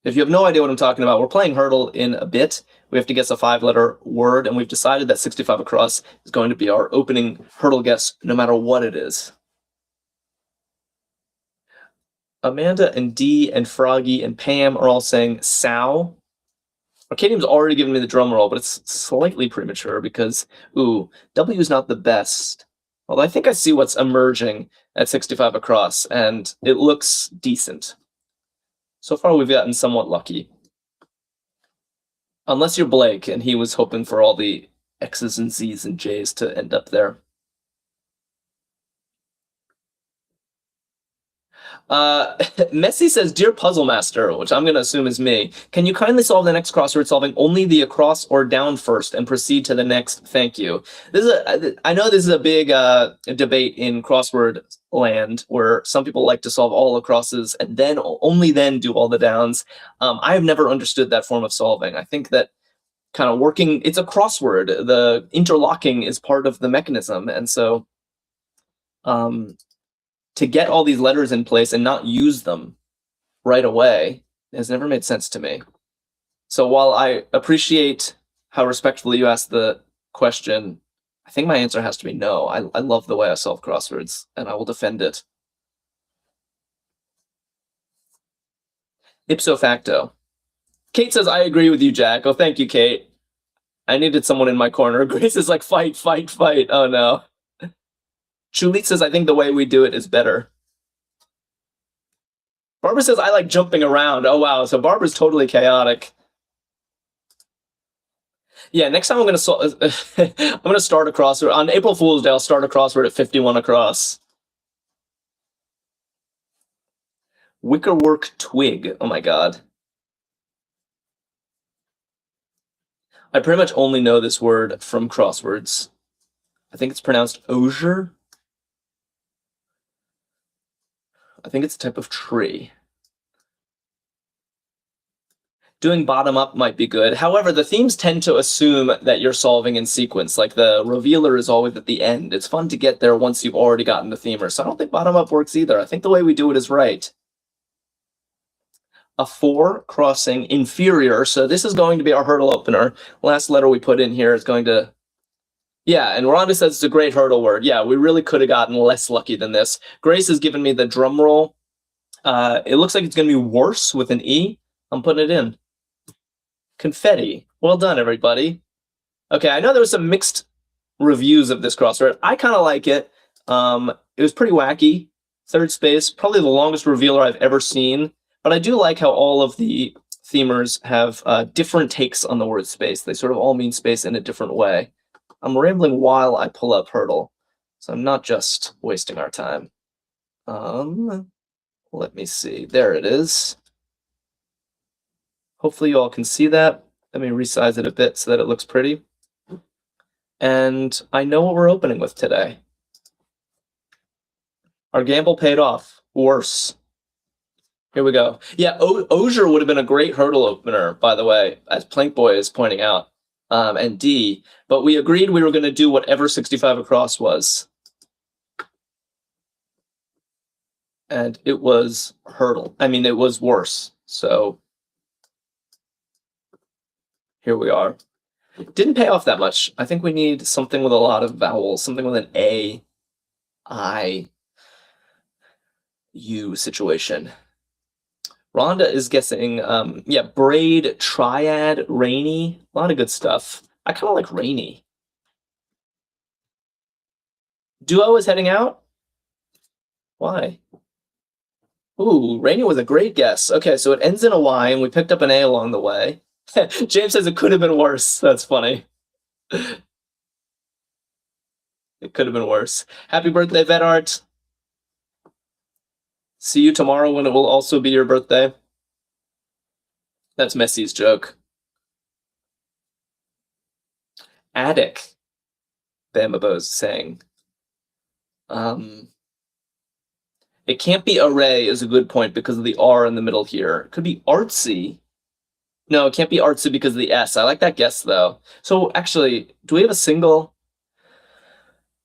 If you have no idea what I'm talking about, we're playing hurdle in a bit. We have to guess a 5-letter word, and we've decided that 65 across is going to be our opening hurdle guess, no matter what it is. Amanda and Dee and Froggy and Pam are all saying sow. Arkadium's already given me the drum roll, but it's slightly premature because, ooh, W is not the best. Although I think I see what's emerging at 65 across, and it looks decent. So far, we've gotten somewhat lucky. Unless you're Blake, and he was hoping for all the X's and Z's and J's to end up there. Messi says, Dear Puzzle Master, which I'm going to assume is me, can you kindly solve the next crossword solving only the across or down first and proceed to the next? Thank you. I know this is a big debate in crossword land where some people like to solve all acrosses and then only then do all the downs. I have never understood that form of solving. I think that kind of working, it's a crossword. The interlocking is part of the mechanism. And so to get all these letters in place and not use them right away has never made sense to me. So while I appreciate how respectfully you asked the question, I think my answer has to be no. I love the way I solve crosswords, and I will defend it. Ipso facto. Kate says, I agree with you, Jack. Oh, thank you, Kate. I needed someone in my corner. Grace is like, fight, fight, fight. Oh, no. Chulit says, I think the way we do it is better. Barbara says, I like jumping around. Oh, wow. So Barbara's totally chaotic. Yeah, next time I'm going to I'm going to start a crossword. On April Fool's Day, I'll start a crossword at 51 across. Wickerwork twig. Oh, my God. I pretty much only know this word from crosswords. I think it's pronounced osier. I think it's a type of tree. Doing bottom up might be good. However, the themes tend to assume that you're solving in sequence. Like the revealer is always at the end. It's fun to get there once you've already gotten the themer. So I don't think bottom up works either. I think the way we do it is right. A 4 crossing inferior. So this is going to be our hurdle opener. Last letter we put in here is going to... Yeah, and Rhonda says it's a great hurdle word. Yeah, we really could have gotten less lucky than this. Grace has given me the drum roll. It looks like it's going to be worse with an E. I'm putting it in. Confetti. Well done, everybody. Okay, I know there was some mixed reviews of this crossword. I kind of like it. It was pretty wacky. Third space, probably the longest revealer I've ever seen. But I do like how all of the themers have different takes on the word space. They sort of all mean space in a different way. I'm rambling while I pull up hurdle, so I'm not just wasting our time. Let me see. There it is. Hopefully you all can see that. Let me resize it a bit so that it looks pretty. And I know what we're opening with today. Our gamble paid off. Worse. Here we go. Yeah, osier would have been a great hurdle opener, by the way, as Plank Boy is pointing out. And D, but we agreed we were going to do whatever 65 across was. and it was hurdle. I mean, it was worse. So here we are. Didn't pay off that much. I think we need something with a lot of vowels, something with an A, I, U situation. Rhonda is guessing, yeah, braid, triad, rainy. A lot of good stuff. I kind of like rainy. Duo is heading out? Why? Ooh, rainy was a great guess. Okay, so it ends in a Y, and we picked up an A along the way. James says it could have been worse. That's funny. It could have been worse. Happy birthday, Vet Art. See you tomorrow when it will also be your birthday. That's Messi's joke. Attic, Bamabo's saying. It can't be array is a good point because of the R in the middle here. It could be artsy. No, it can't be artsy because of the S. I like that guess, though. So, actually, do we have a single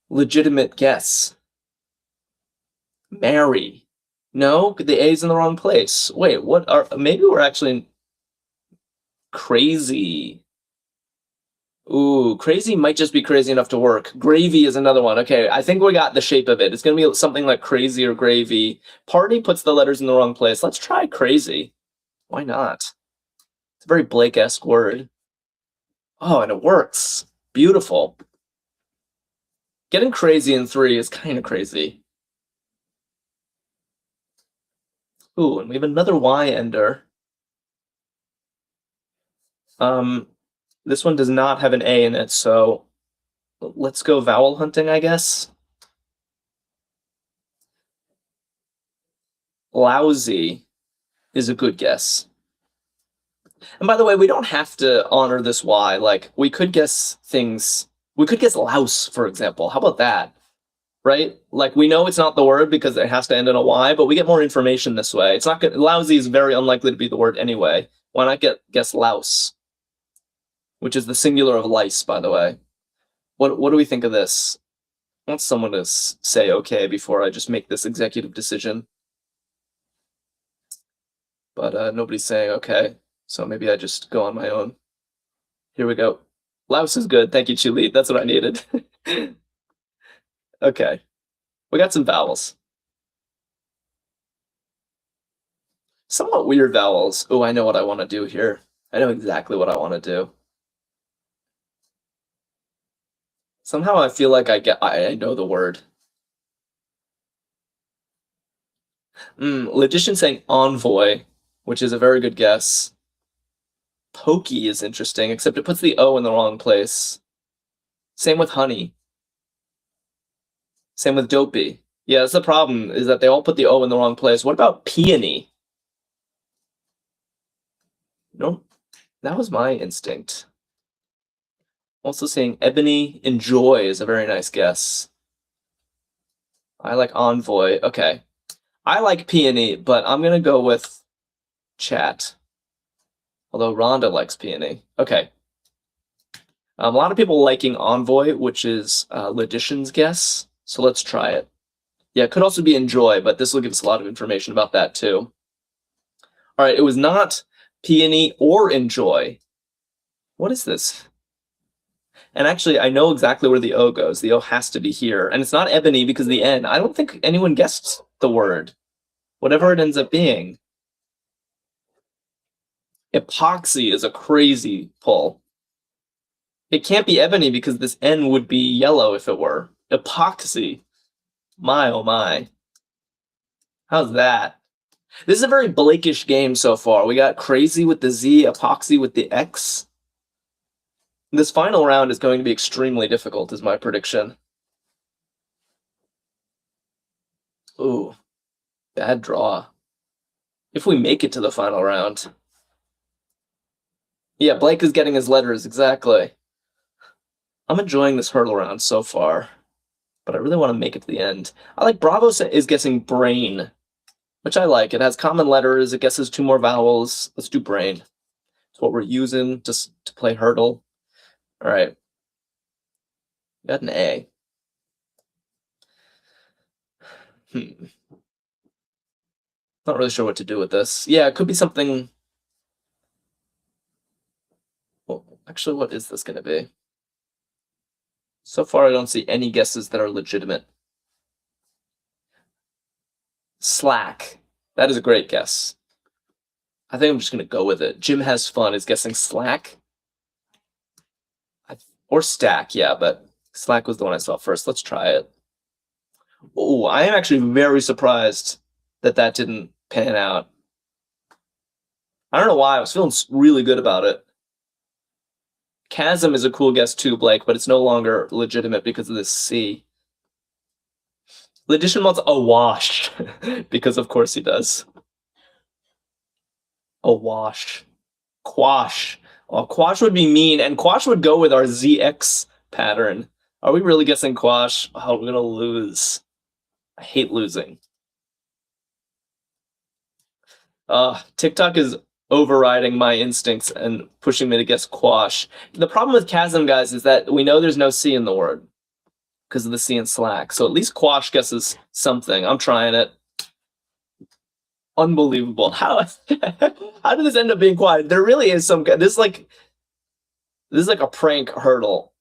legitimate guess? Marry. No, the A's in the wrong place. Wait, what are... Maybe we're actually... Crazy. Ooh, crazy might just be crazy enough to work. Gravy is another one. Okay, I think we got the shape of it. It's going to be something like crazy or gravy. Party puts the letters in the wrong place. Let's try crazy. Why not? It's a very Blake-esque word. Oh, and it works. Beautiful. Getting crazy in 3 is kind of crazy. Ooh, and we have another Y-ender. This one does not have an A in it, so let's go vowel hunting, I guess. Lousy is a good guess. And by the way, we don't have to honor this Y. Like, we could guess things. We could guess louse, for example. How about that? Right? Like, we know it's not the word because it has to end in a Y, but we get more information this way. It's not good. Lousy is very unlikely to be the word anyway. Why not guess louse? Which is the singular of lice, by the way. What do we think of this? I want someone to say okay before I just make this executive decision. But nobody's saying okay, so maybe I just go on my own. Here we go. Louse is good. Thank you, Chili. That's what I needed. Okay. We got some vowels. Somewhat weird vowels. Oh, I know what I want to do here. I know exactly what I want to do. Somehow I feel like I know the word. Logician saying envoy, which is a very good guess. Pokey is interesting, except it puts the O in the wrong place. Same with honey. Same with dopey. Yeah, that's the problem, is that they all put the O in the wrong place. What about peony? No, that was my instinct. Also saying ebony, enjoy is a very nice guess. I like envoy. Okay. I like peony, but I'm going to go with chat. Although Rhonda likes peony. Okay. A lot of people liking envoy, which is Logician's guess. So let's try it. Yeah, it could also be enjoy, but this will give us a lot of information about that too. All right, it was not peony or enjoy. What is this? And actually, I know exactly where the O goes. The O has to be here. And it's not ebony because the N. I don't think anyone guessed the word. Whatever it ends up being. Epoxy is a crazy pull. It can't be ebony because this N would be yellow if it were. Epoxy. My, oh my. How's that? This is a very Blake-ish game so far. We got crazy with the Z, epoxy with the X. This final round is going to be extremely difficult, is my prediction. Ooh, bad draw. If we make it to the final round. Yeah, Blake is getting his letters, exactly. I'm enjoying this hurdle round so far, but I really want to make it to the end. I like Bravo is guessing brain, which I like. It has common letters. It guesses 2 more vowels. Let's do brain. It's what we're using to play hurdle. All right. Got an A. Not really sure what to do with this. Yeah, it could be something. Well, actually, what is this going to be? So far, I don't see any guesses that are legitimate. Slack. That is a great guess. I think I'm just going to go with it. Jim Has Fun is guessing Slack. Or Stack, yeah, but Slack was the one I saw first. Let's try it. Oh, I am actually very surprised that that didn't pan out. I don't know why. I was feeling really good about it. Chasm is a cool guess too, Blake, but it's no longer legitimate because of this C. Ledition wants awash, because of course he does. Awash. Quash. Oh, quash would be mean, and quash would go with our ZX pattern. Are we really guessing quash? Oh, we're gonna lose. I hate losing. TikTok is overriding my instincts and pushing me to guess quash. The problem with chasm, guys, is that we know there's no C in the word because of the C in Slack. So at least quash guesses something. I'm trying it. Unbelievable. How how did this end up being quiet? There really is some. This is like a prank hurdle.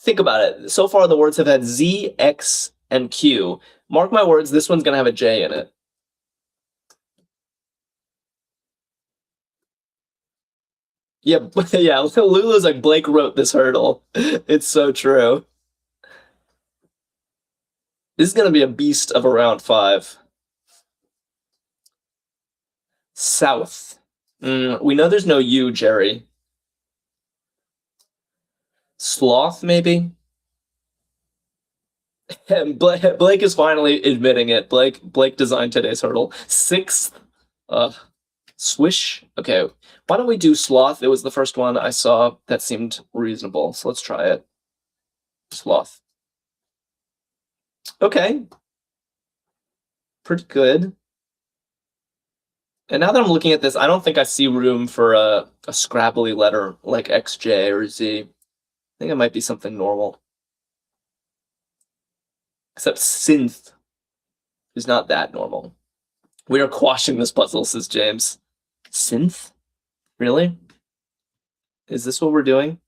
Think about it. So far, the words have had Z, X, and Q. Mark my words, this one's gonna have a J in it. Yeah, yeah. Lulu's like, Blake wrote this hurdle. It's so true. This is gonna be a beast of a round 5. South. We know there's no U, Jerry. Sloth, maybe? Blake is finally admitting it. Blake designed today's hurdle. 6th. Swish. Okay, why don't we do sloth? It was the first one I saw that seemed reasonable, so let's try it. Sloth. Okay. Pretty good. And now that I'm looking at this, I don't think I see room for a scrabbly letter like XJ or Z. I think it might be something normal. Except synth is not that normal. We are quashing this puzzle, says James. Synth? Really? Is this what we're doing?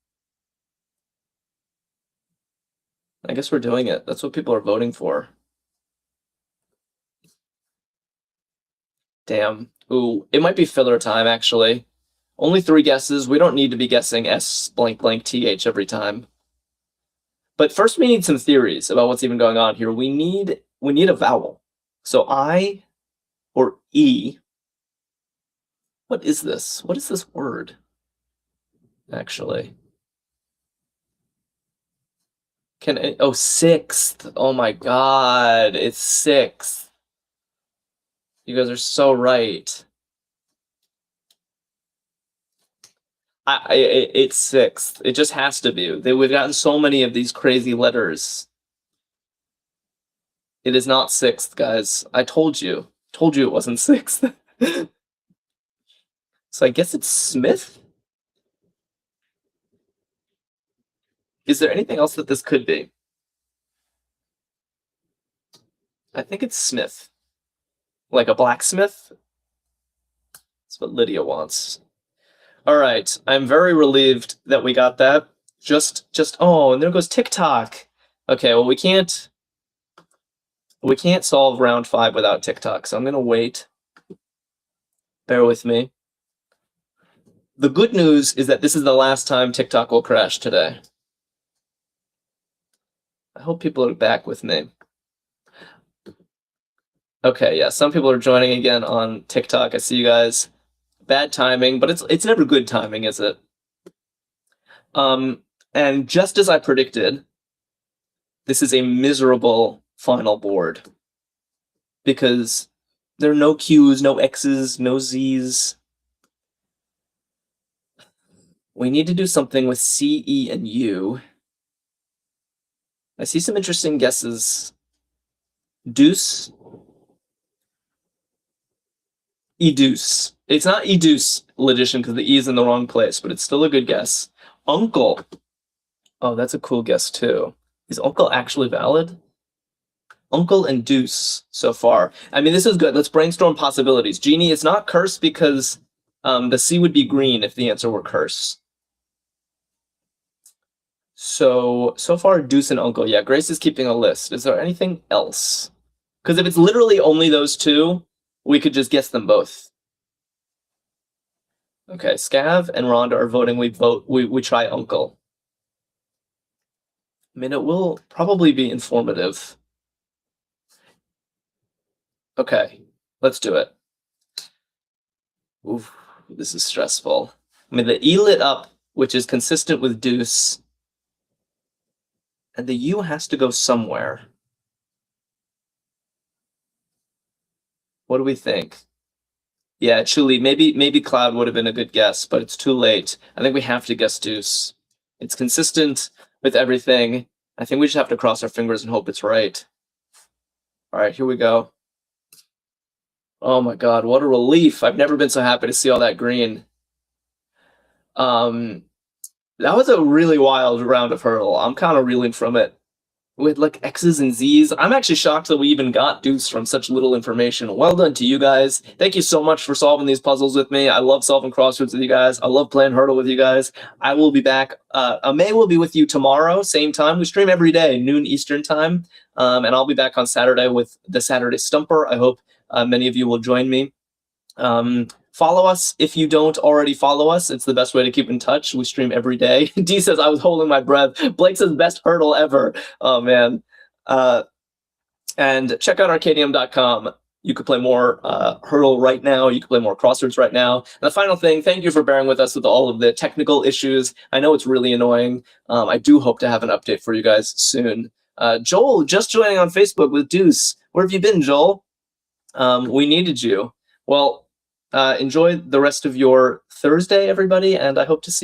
I guess we're doing it. That's what people are voting for. Damn. Ooh, it might be filler time, actually. Only 3 guesses. We don't need to be guessing S blank blank TH every time. But first we need some theories about what's even going on here. We need a vowel. So I or E. What is this? What is this word? Actually. Oh, 6th. Oh my god, it's 6th. You guys are so right. It's 6th. It just has to be. We've gotten so many of these crazy letters. It is not 6th, guys. I told you. Told you it wasn't 6th. So I guess it's Smith? Is there anything else that this could be? I think it's Smith. Like a blacksmith? That's what Lydia wants. All right, I'm very relieved that we got that. Oh, and there goes TikTok. Okay, well we can't solve round 5 without TikTok, so I'm gonna wait. Bear with me. The good news is that this is the last time TikTok will crash today. I hope people are back with me. Okay, yeah, some people are joining again on TikTok. I see you guys. Bad timing, but it's never good timing, is it? And just as I predicted, this is a miserable final board because there are no Q's, no X's, no Z's. We need to do something with C, E, and U. I see some interesting guesses. Deuce. Edeuce. It's not Edeuce, Ledition, because the E is in the wrong place, but it's still a good guess. Uncle. Oh, that's a cool guess, too. Is uncle actually valid? Uncle and deuce so far. I mean, this is good. Let's brainstorm possibilities. Genie, it's not curse because the C would be green if the answer were curse. So far, deuce and uncle. Yeah, Grace is keeping a list. Is there anything else? Because if it's literally only those two, we could just guess them both. Okay, Scav and Rhonda are voting. We try uncle. I mean, it will probably be informative. Okay, let's do it. Oof, this is stressful. I mean, the E lit up, which is consistent with deuce, and the U has to go somewhere. What do we think? Yeah, truly, maybe Cloud would have been a good guess, but it's too late. I think we have to guess deuce. It's consistent with everything. I think we just have to cross our fingers and hope it's right. All right, here we go. Oh my God, what a relief. I've never been so happy to see all that green. That was a really wild round of hurdle. I'm kind of reeling from it. With like X's and Z's. I'm actually shocked that we even got deuce from such little information. Well done to you guys. Thank you so much for solving these puzzles with me. I love solving crosswords with you guys. I love playing Hurdle with you guys. I will be back. May will be with you tomorrow, same time. We stream every day, noon Eastern time. And I'll be back on Saturday with the Saturday Stumper. I hope many of you will join me. Follow us if you don't already follow us. It's the best way to keep in touch. We stream every day. D says, I was holding my breath. Blake says, best hurdle ever. Oh, man. And check out Arkadium.com. You could play more hurdle right now. You could play more crosswords right now. And the final thing, thank you for bearing with us with all of the technical issues. I know it's really annoying. I do hope to have an update for you guys soon. Joel, just joining on Facebook with Deuce. Where have you been, Joel? We needed you. Well, enjoy the rest of your Thursday, everybody, and I hope to see